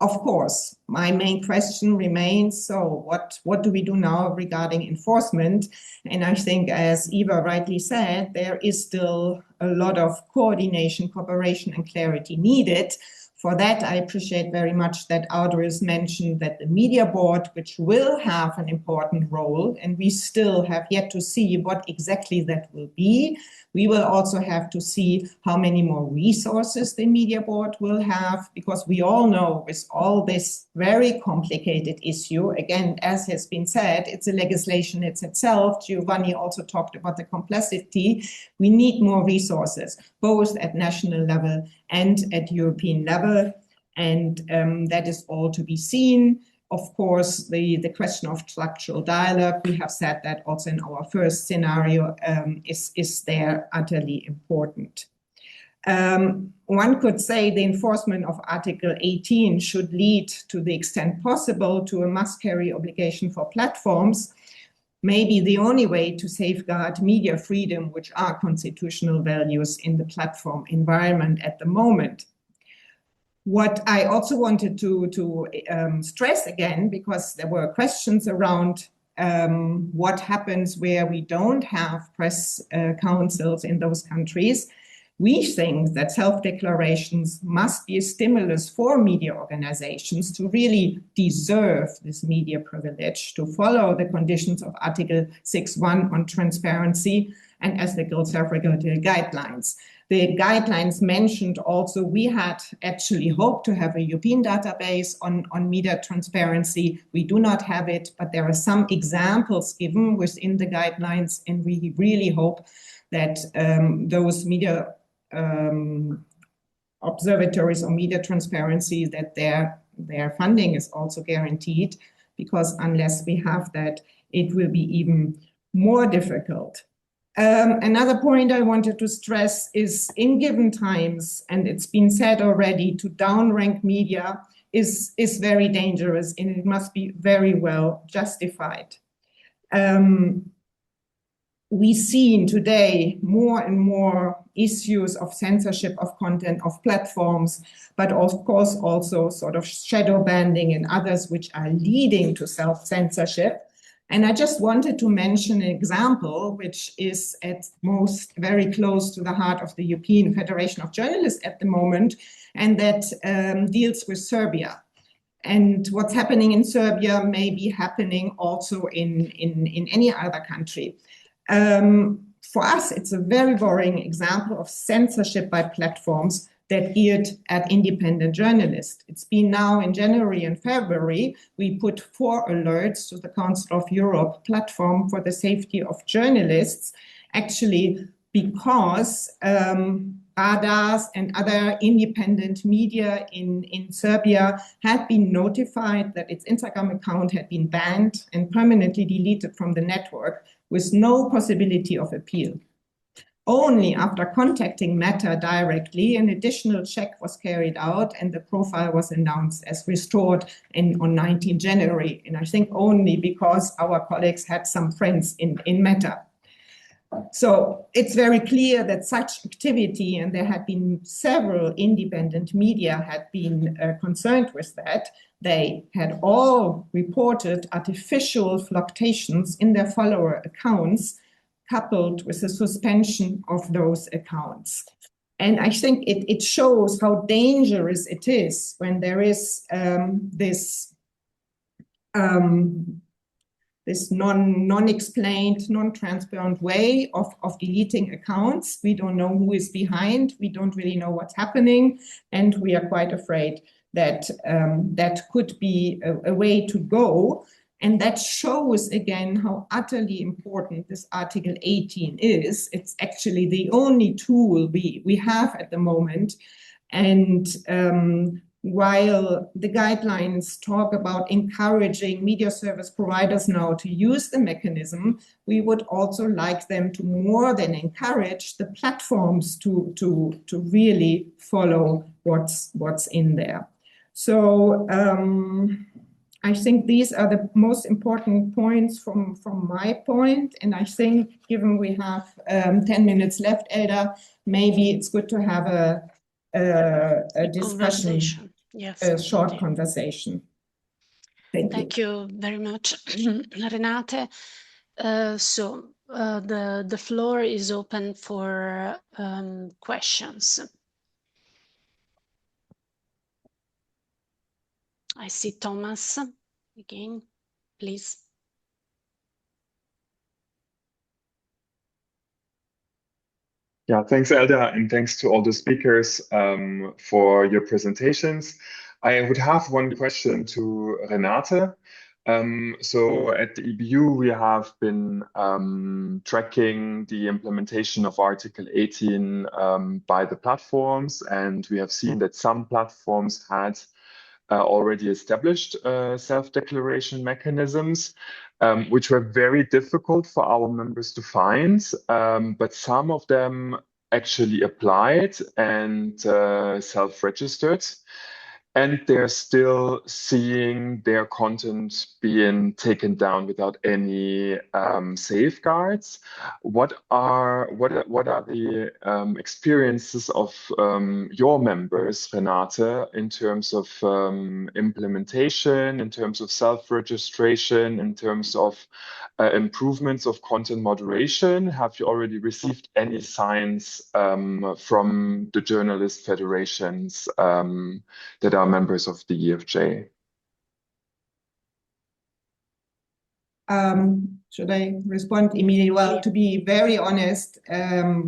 Speaker 9: Of course, my main question remains, so what do we do now regarding enforcement? And I think, as Eva rightly said, there is still a lot of coordination, cooperation, and clarity needed. For that, I appreciate very much that Audrey's mentioned that the media board, which will have an important role, and we still have yet to see what exactly that will be. We will also have to see how many more resources the media board will have, because we all know with all this very complicated issue, again, as has been said, it's a legislation itself. Giovanni also talked about the complexity. We need more resources, both at national level and at European level. And that is all to be seen. Of course, the question of structural dialogue, we have said that also in our first scenario, is there utterly important. One could say the enforcement of Article 18 should lead, to the extent possible, to a must-carry obligation for platforms, maybe the only way to safeguard media freedom, which are constitutional values in the platform environment at the moment. What I also wanted to stress again, because there were questions around what happens where we don't have press councils in those countries. We think that self-declarations must be a stimulus for media organizations to really deserve this media privilege, to follow the conditions of Article 6.1 on transparency and ethical self-regulatory guidelines. The guidelines mentioned also, we had actually hoped to have a European database on media transparency. We do not have it, but there are some examples given within the guidelines, and we really hope that those media observatories on media transparency, that their funding is also guaranteed, because unless we have that, it will be even more difficult. Another point I wanted to stress is, in given times, and it's been said already, to downrank media is very dangerous, and it must be very well justified. we see today more and more issues of censorship of content of platforms, but of course also sort of shadow banning and others which are leading to self-censorship. And I just wanted to mention an example which is at most very close to the heart of the European Federation of Journalists at the moment, and that deals with Serbia. And what's happening in Serbia may be happening also in any other country. For us, it's a very worrying example of censorship by platforms that geared at independent journalists. It's been now in January and February, we put 4 alerts to the Council of Europe platform for the safety of journalists, actually because Radas and other independent media in Serbia had been notified that its Instagram account had been banned and permanently deleted from the network with no possibility of appeal. Only after contacting Meta directly, an additional check was carried out and the profile was announced as restored on 19 January. And I think only because our colleagues had some friends in Meta. So it's very clear that such activity, and there had been several independent media had been concerned with that, they had all reported artificial fluctuations in their follower accounts, coupled with the suspension of those accounts. And I think it shows how dangerous it is when there is this non-explained, non-transparent way of deleting accounts. We don't know who is behind. We don't really know what's happening. And we are quite afraid that that could be a way to go. And that shows again how utterly important this Article 18 is. It's actually the only tool we have at the moment. And while the guidelines talk about encouraging media service providers now to use the mechanism, we would also like them to more than encourage the platforms to really follow what's in there. So I think these are the most important points from my point. And I think given we have 10 minutes left, Elda, maybe it's good to have a discussion,
Speaker 1: yes,
Speaker 9: a short conversation.
Speaker 1: Thank you very much, Renate. So the floor is open for questions. I see Thomas again, please.
Speaker 4: Yeah, thanks, Elda, and thanks to all the speakers for your presentations. I would have one question to Renate. So at the EBU, we have been tracking the implementation of Article 18 by the platforms, and we have seen that some platforms had already established self-declaration mechanisms, which were very difficult for our members to find, but some of them actually applied and self-registered. And they're still seeing their content being taken down without any safeguards. What are the experiences of your members, Renate, in terms of implementation, in terms of self-registration, in terms of improvements of content moderation? Have you already received any signs from the journalist federations that are members of the EFJ?
Speaker 9: Should I respond immediately? Well, to be very honest,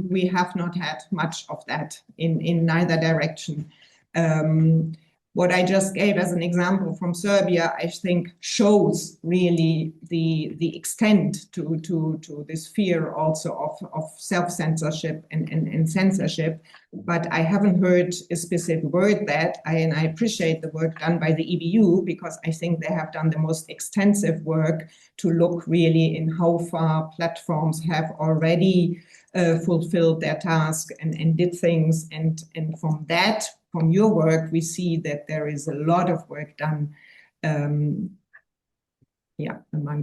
Speaker 9: we have not had much of that in neither direction. What I just gave as an example from Serbia, I think shows really the extent to this fear also of self-censorship and censorship. But I haven't heard a specific word and I appreciate the work done by the EBU, because I think they have done the most extensive work to look really in how far platforms have already fulfilled their task and did things. And from your work, we see that there is a lot of work done among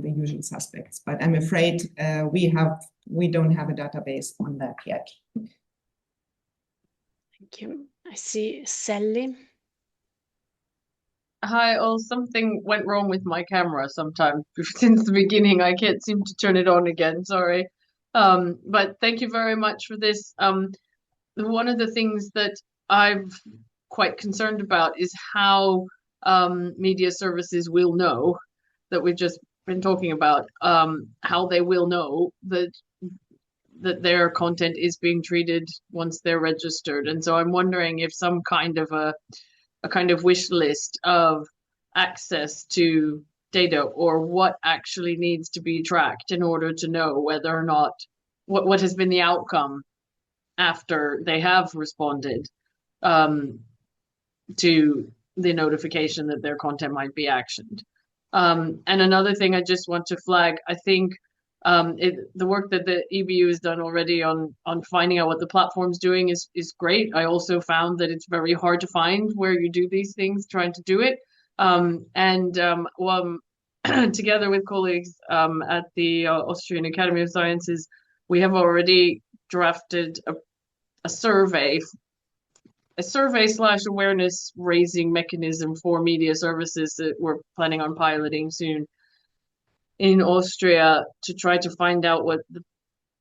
Speaker 9: the usual suspects. But I'm afraid we have we don't have a database on that yet.
Speaker 1: Thank you. I see Sally.
Speaker 10: Hi, all. Something went wrong with my camera sometime since the beginning. I can't seem to turn it on again. Sorry. But thank you very much for this. One of the things that I'm quite concerned about is how media services will know, that we've just been talking about, how they will know that their content is being treated once they're registered. And so I'm wondering if some kind of a kind of wish list of access to data, or what actually needs to be tracked in order to know whether or not what has been the outcome after they have responded to the notification that their content might be actioned. And another thing I just want to flag, I think the work that the EBU has done already on finding out what the platform's doing is great. I also found that it's very hard to find where you do these things, trying to do it. Together with colleagues at the Austrian Academy of Sciences, we have already drafted a survey / awareness raising mechanism for media services that we're planning on piloting soon in Austria, to try to find out what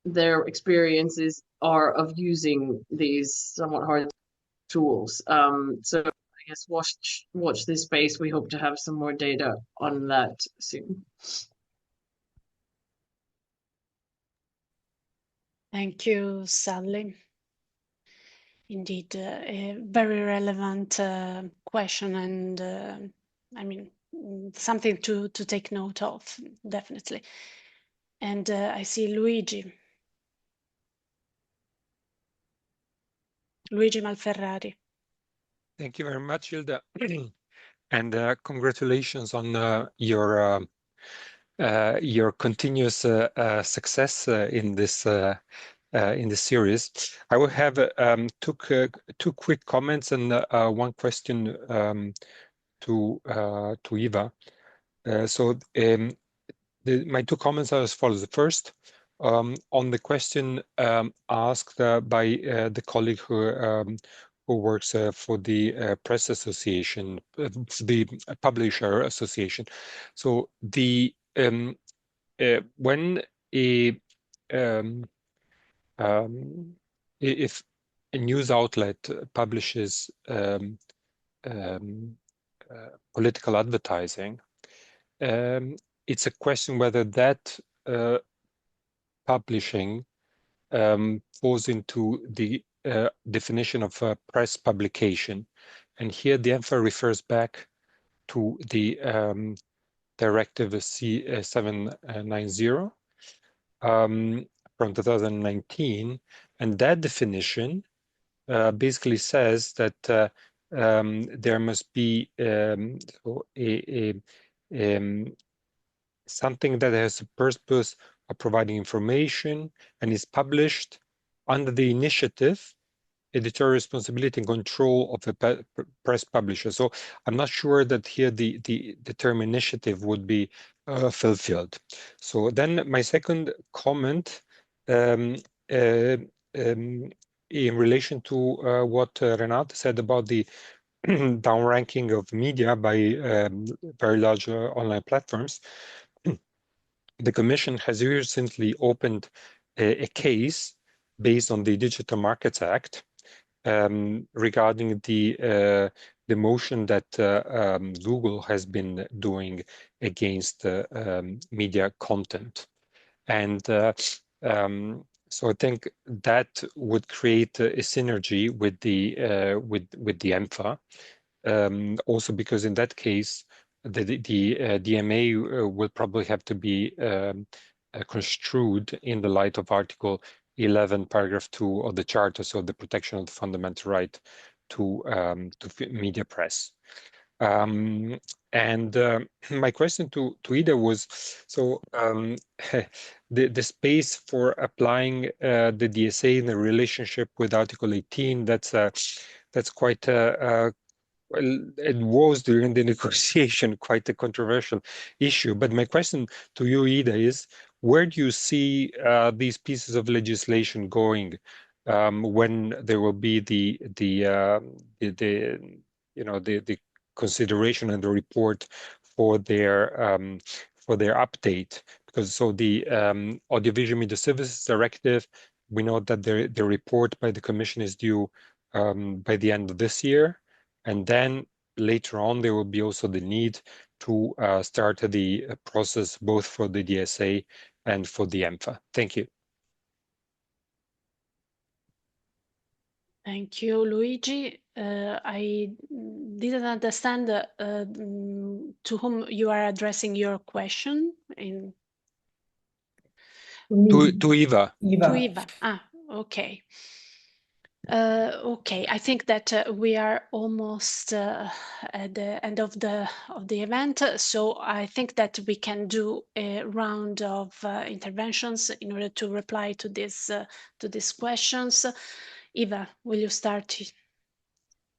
Speaker 10: their experiences are of using these somewhat hard tools. So I guess watch this space. We hope to have some more data on that soon.
Speaker 1: Thank you, Sally. Indeed, a very relevant question, and I mean, something to take note of, definitely. And I see Luigi Malferrari.
Speaker 11: Thank you very much, Hilda. And congratulations on your continuous success in this series. I will have two quick comments and one question to Eva. My two comments are as follows. The first, on the question asked by the colleague who works for the press association, the publisher association. So when if a news outlet publishes political advertising, it's a question whether that publishing falls into the definition of a press publication. And here the EMFA refers back to the Directive C790 from 2019. And that definition basically says that there must be something that has a purpose of providing information and is published under the initiative, editorial responsibility and control of a press publisher. So I'm not sure that here the term initiative would be fulfilled. So then my second comment in relation to what Renate said about the downranking of media by very large online platforms. The Commission has recently opened a case based on the Digital Markets Act regarding the motion that Google has been doing against media content. And so I think that would create a synergy with the EMFA. Also because in that case, the DMA will probably have to be construed in the light of Article 11, paragraph 2 of the Charter, so the protection of the fundamental right to media press. And my question to Ida was, so the space for applying the DSA in the relationship with Article 18, that's quite well, it was during the negotiation quite a controversial issue. But my question to you, Ida, is where do you see these pieces of legislation going when there will be the consideration and the report for their update? Because the Audiovisual Media Services Directive, we know that the report by the Commission is due by the end of this year, and then later on there will be also the need to start the process both for the DSA and for the EMFA. Thank you.
Speaker 1: Thank you, Luigi. I didn't understand to whom you are addressing your question.
Speaker 11: To Eva.
Speaker 1: To Eva. Ah, okay. Okay, I think that we are almost at the end of the event, so I think that we can do a round of interventions in order to reply to these questions. Eva, will you start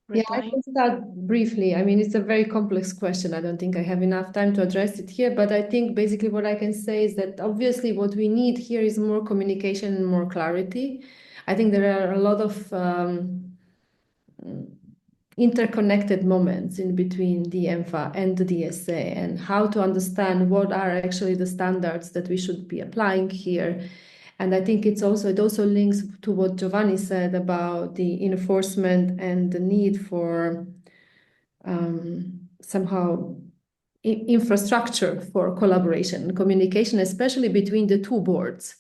Speaker 1: replying?
Speaker 7: Yeah, I can start briefly. I mean, it's a very complex question. I don't think I have enough time to address it here, but I think basically what I can say is that obviously what we need here is more communication and more clarity. I think there are a lot of interconnected moments in between the EMFA and the DSA, and how to understand what are actually the standards that we should be applying here. And I think it also links to what Giovanni said about the enforcement and the need for somehow infrastructure for collaboration and communication, especially between the two boards.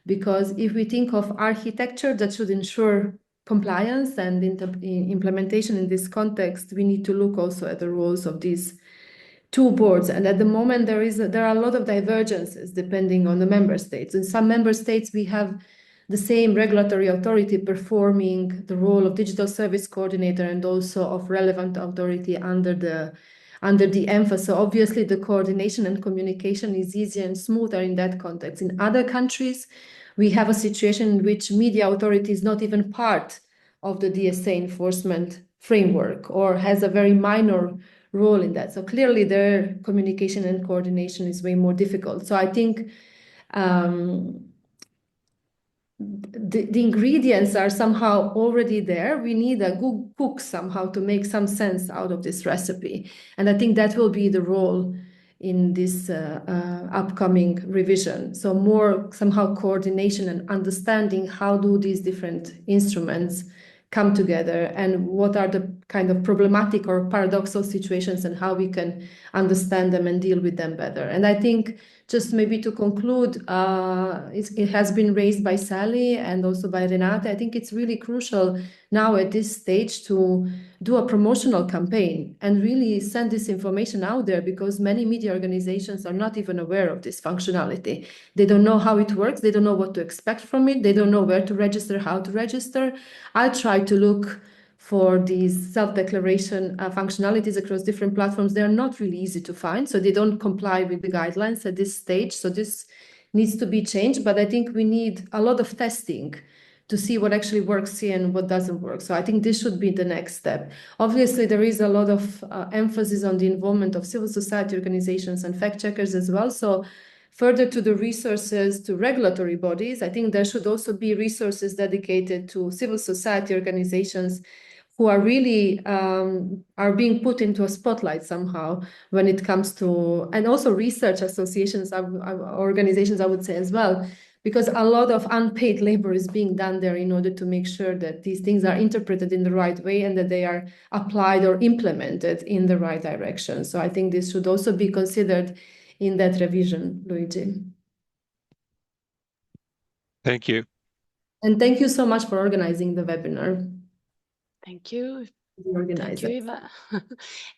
Speaker 7: Because if we think of architecture that should ensure compliance and implementation in this context, we need to look also at the roles of these two boards. And at the moment, there are a lot of divergences depending on the member states. In some member states, we have the same regulatory authority performing the role of digital service coordinator and also of relevant authority under the EMFA. So obviously the coordination and communication is easier and smoother in that context. In other countries, we have a situation in which media authority is not even part of the DSA enforcement framework or has a very minor role in that. So clearly their communication and coordination is way more difficult. So I think the ingredients are somehow already there. We need a good cook somehow to make some sense out of this recipe. And I think that will be the role in this upcoming revision. So more somehow coordination and understanding how do these different instruments come together and what are the kind of problematic or paradoxical situations and how we can understand them and deal with them better. And I think just maybe to conclude, it has been raised by Sally and also by Renata. I think it's really crucial now at this stage to do a promotional campaign and really send this information out there, because many media organizations are not even aware of this functionality. They don't know how it works. They don't know what to expect from it. They don't know where to register, how to register. I try to look for these self-declaration functionalities across different platforms. They're not really easy to find, so they don't comply with the guidelines at this stage. So this needs to be changed, but I think we need a lot of testing to see what actually works here and what doesn't work. So I think this should be the next step. Obviously, there is a lot of emphasis on the involvement of civil society organizations and fact-checkers as well. So further to the resources to regulatory bodies, I think there should also be resources dedicated to civil society organizations who are really are being put into a spotlight somehow when it comes to, and also research associations, organizations, I would say as well, because a lot of unpaid labor is being done there in order to make sure that these things are interpreted in the right way and that they are applied or implemented in the right direction. So I think this should also be considered in that revision, Luigi.
Speaker 11: Thank you.
Speaker 7: And thank you so much for organizing the webinar.
Speaker 1: Thank you.
Speaker 7: Thank
Speaker 1: you, Eva.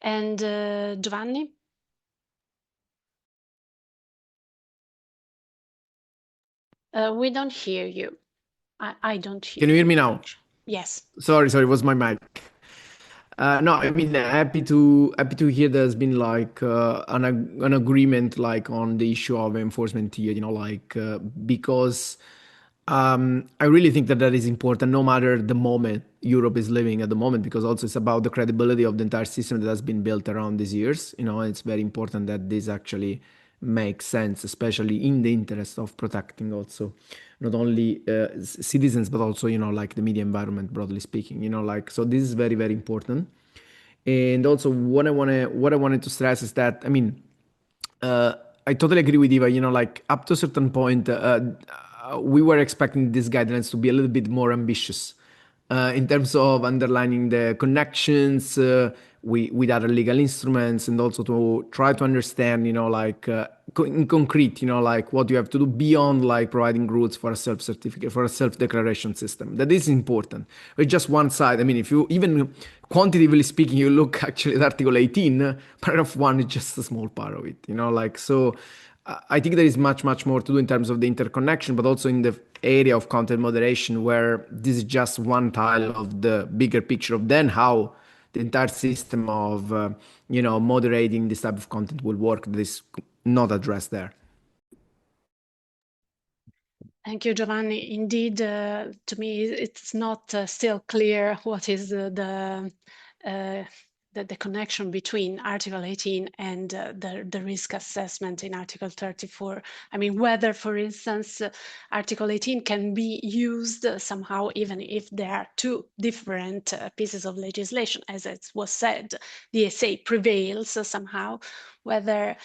Speaker 1: And Giovanni? We don't hear you. I don't hear you.
Speaker 8: Can you hear me now?
Speaker 1: Yes.
Speaker 8: Sorry, it was my mic. No, I mean, happy to hear there's been like an agreement like on the issue of enforcement here, because I really think that is important no matter the moment Europe is living at the moment, because also it's about the credibility of the entire system that has been built around these years. It's very important that this actually makes sense, especially in the interest of protecting also not only citizens, but also, like the media environment, broadly speaking, like, so this is very, very important. And also what I wanted to stress is that, I mean, I totally agree with Eva, like up to a certain point, we were expecting these guidelines to be a little bit more ambitious in terms of underlining the connections with other legal instruments, and also to try to understand, like in concrete, like what you have to do beyond like providing rules for a self-certificate, for a self-declaration system. That is important. It's just one side. I mean, if you even quantitatively speaking, you look actually at Article 18, paragraph 1 is just a small part of it, like, so I think there is much, much more to do in terms of the interconnection, but also in the area of content moderation, where this is just one tile of the bigger picture of then how the entire system of, moderating this type of content will work. That is not addressed there.
Speaker 1: Thank you, Giovanni. Indeed, to me, it's not still clear what is the connection between Article 18 and the risk assessment in Article 34. I mean, whether, for instance, Article 18 can be used somehow, even if there are two different pieces of legislation, as it was said, DSA prevails somehow, whether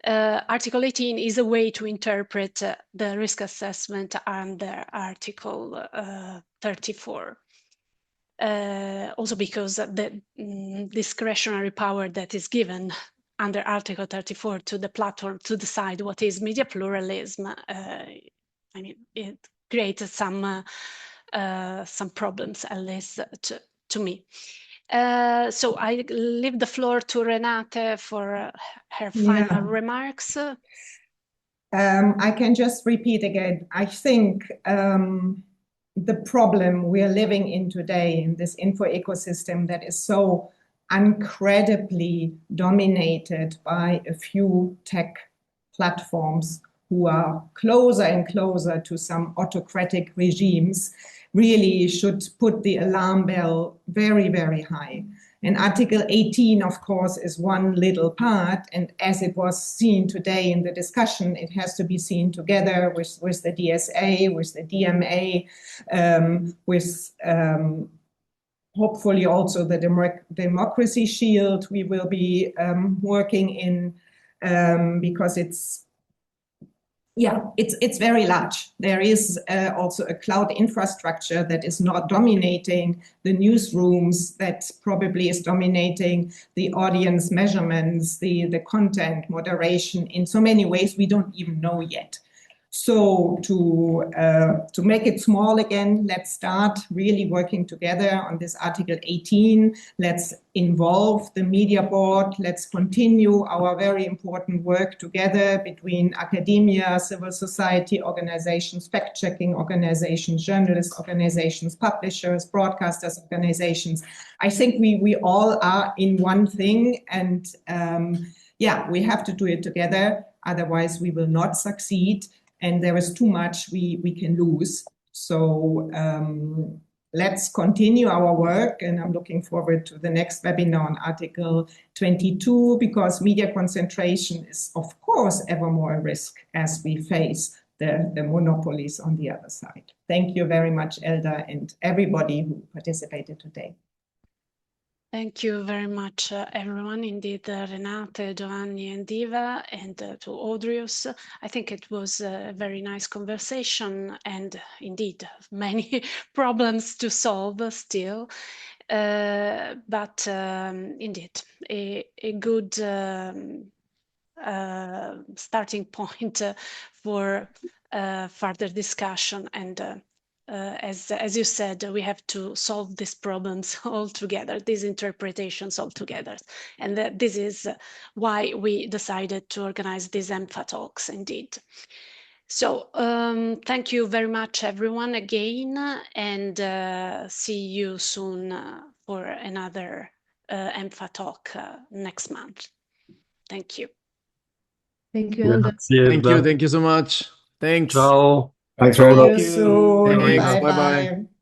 Speaker 1: Article 18 is a way to interpret the risk assessment under Article 34. Also because the discretionary power that is given under Article 34 to the platform to decide what is media pluralism, I mean, it created some problems, at least to me. So I leave the floor to Renate for her final remarks.
Speaker 9: I can just repeat again. I think the problem we are living in today in this info ecosystem that is so incredibly dominated by a few tech platforms who are closer and closer to some autocratic regimes really should put the alarm bell very, very high. And Article 18, of course, is one little part. And as it was seen today in the discussion, it has to be seen together with the DSA, with the DMA, with hopefully also the Democracy Shield we will be working in, because it's very large. There is also a cloud infrastructure that is not dominating the newsrooms, that probably is dominating the audience measurements, the content moderation in so many ways we don't even know yet. So to make it small again, let's start really working together on this Article 18. Let's involve the media board. Let's continue our very important work together between academia, civil society organizations, fact-checking organizations, journalist organizations, publishers, broadcasters organizations. I think we all are in one thing, and we have to do it together. Otherwise, we will not succeed. And there is too much we can lose. So let's continue our work. And I'm looking forward to the next webinar on Article 22, because media concentration is, of course, ever more a risk as we face the monopolies on the other side. Thank you very much, Elda, and everybody who participated today.
Speaker 1: Thank you very much, everyone. Indeed, Renate, Giovanni, and Eva, and to Audrius. I think it was a very nice conversation, and indeed, many problems to solve still. But indeed, a good starting point for further discussion. And as you said, we have to solve these problems all together, these interpretations all together. And this is why we decided to organize these EMFA talks, indeed. So thank you very much, everyone, again, and see you soon for another EMFA talk next month. Thank you.
Speaker 7: Thank you, Elda.
Speaker 8: Thank you so much. Thanks.
Speaker 11: Ciao.
Speaker 2: Thanks,
Speaker 9: See
Speaker 2: Elda.
Speaker 9: you soon.
Speaker 8: Thanks.
Speaker 9: Bye-bye.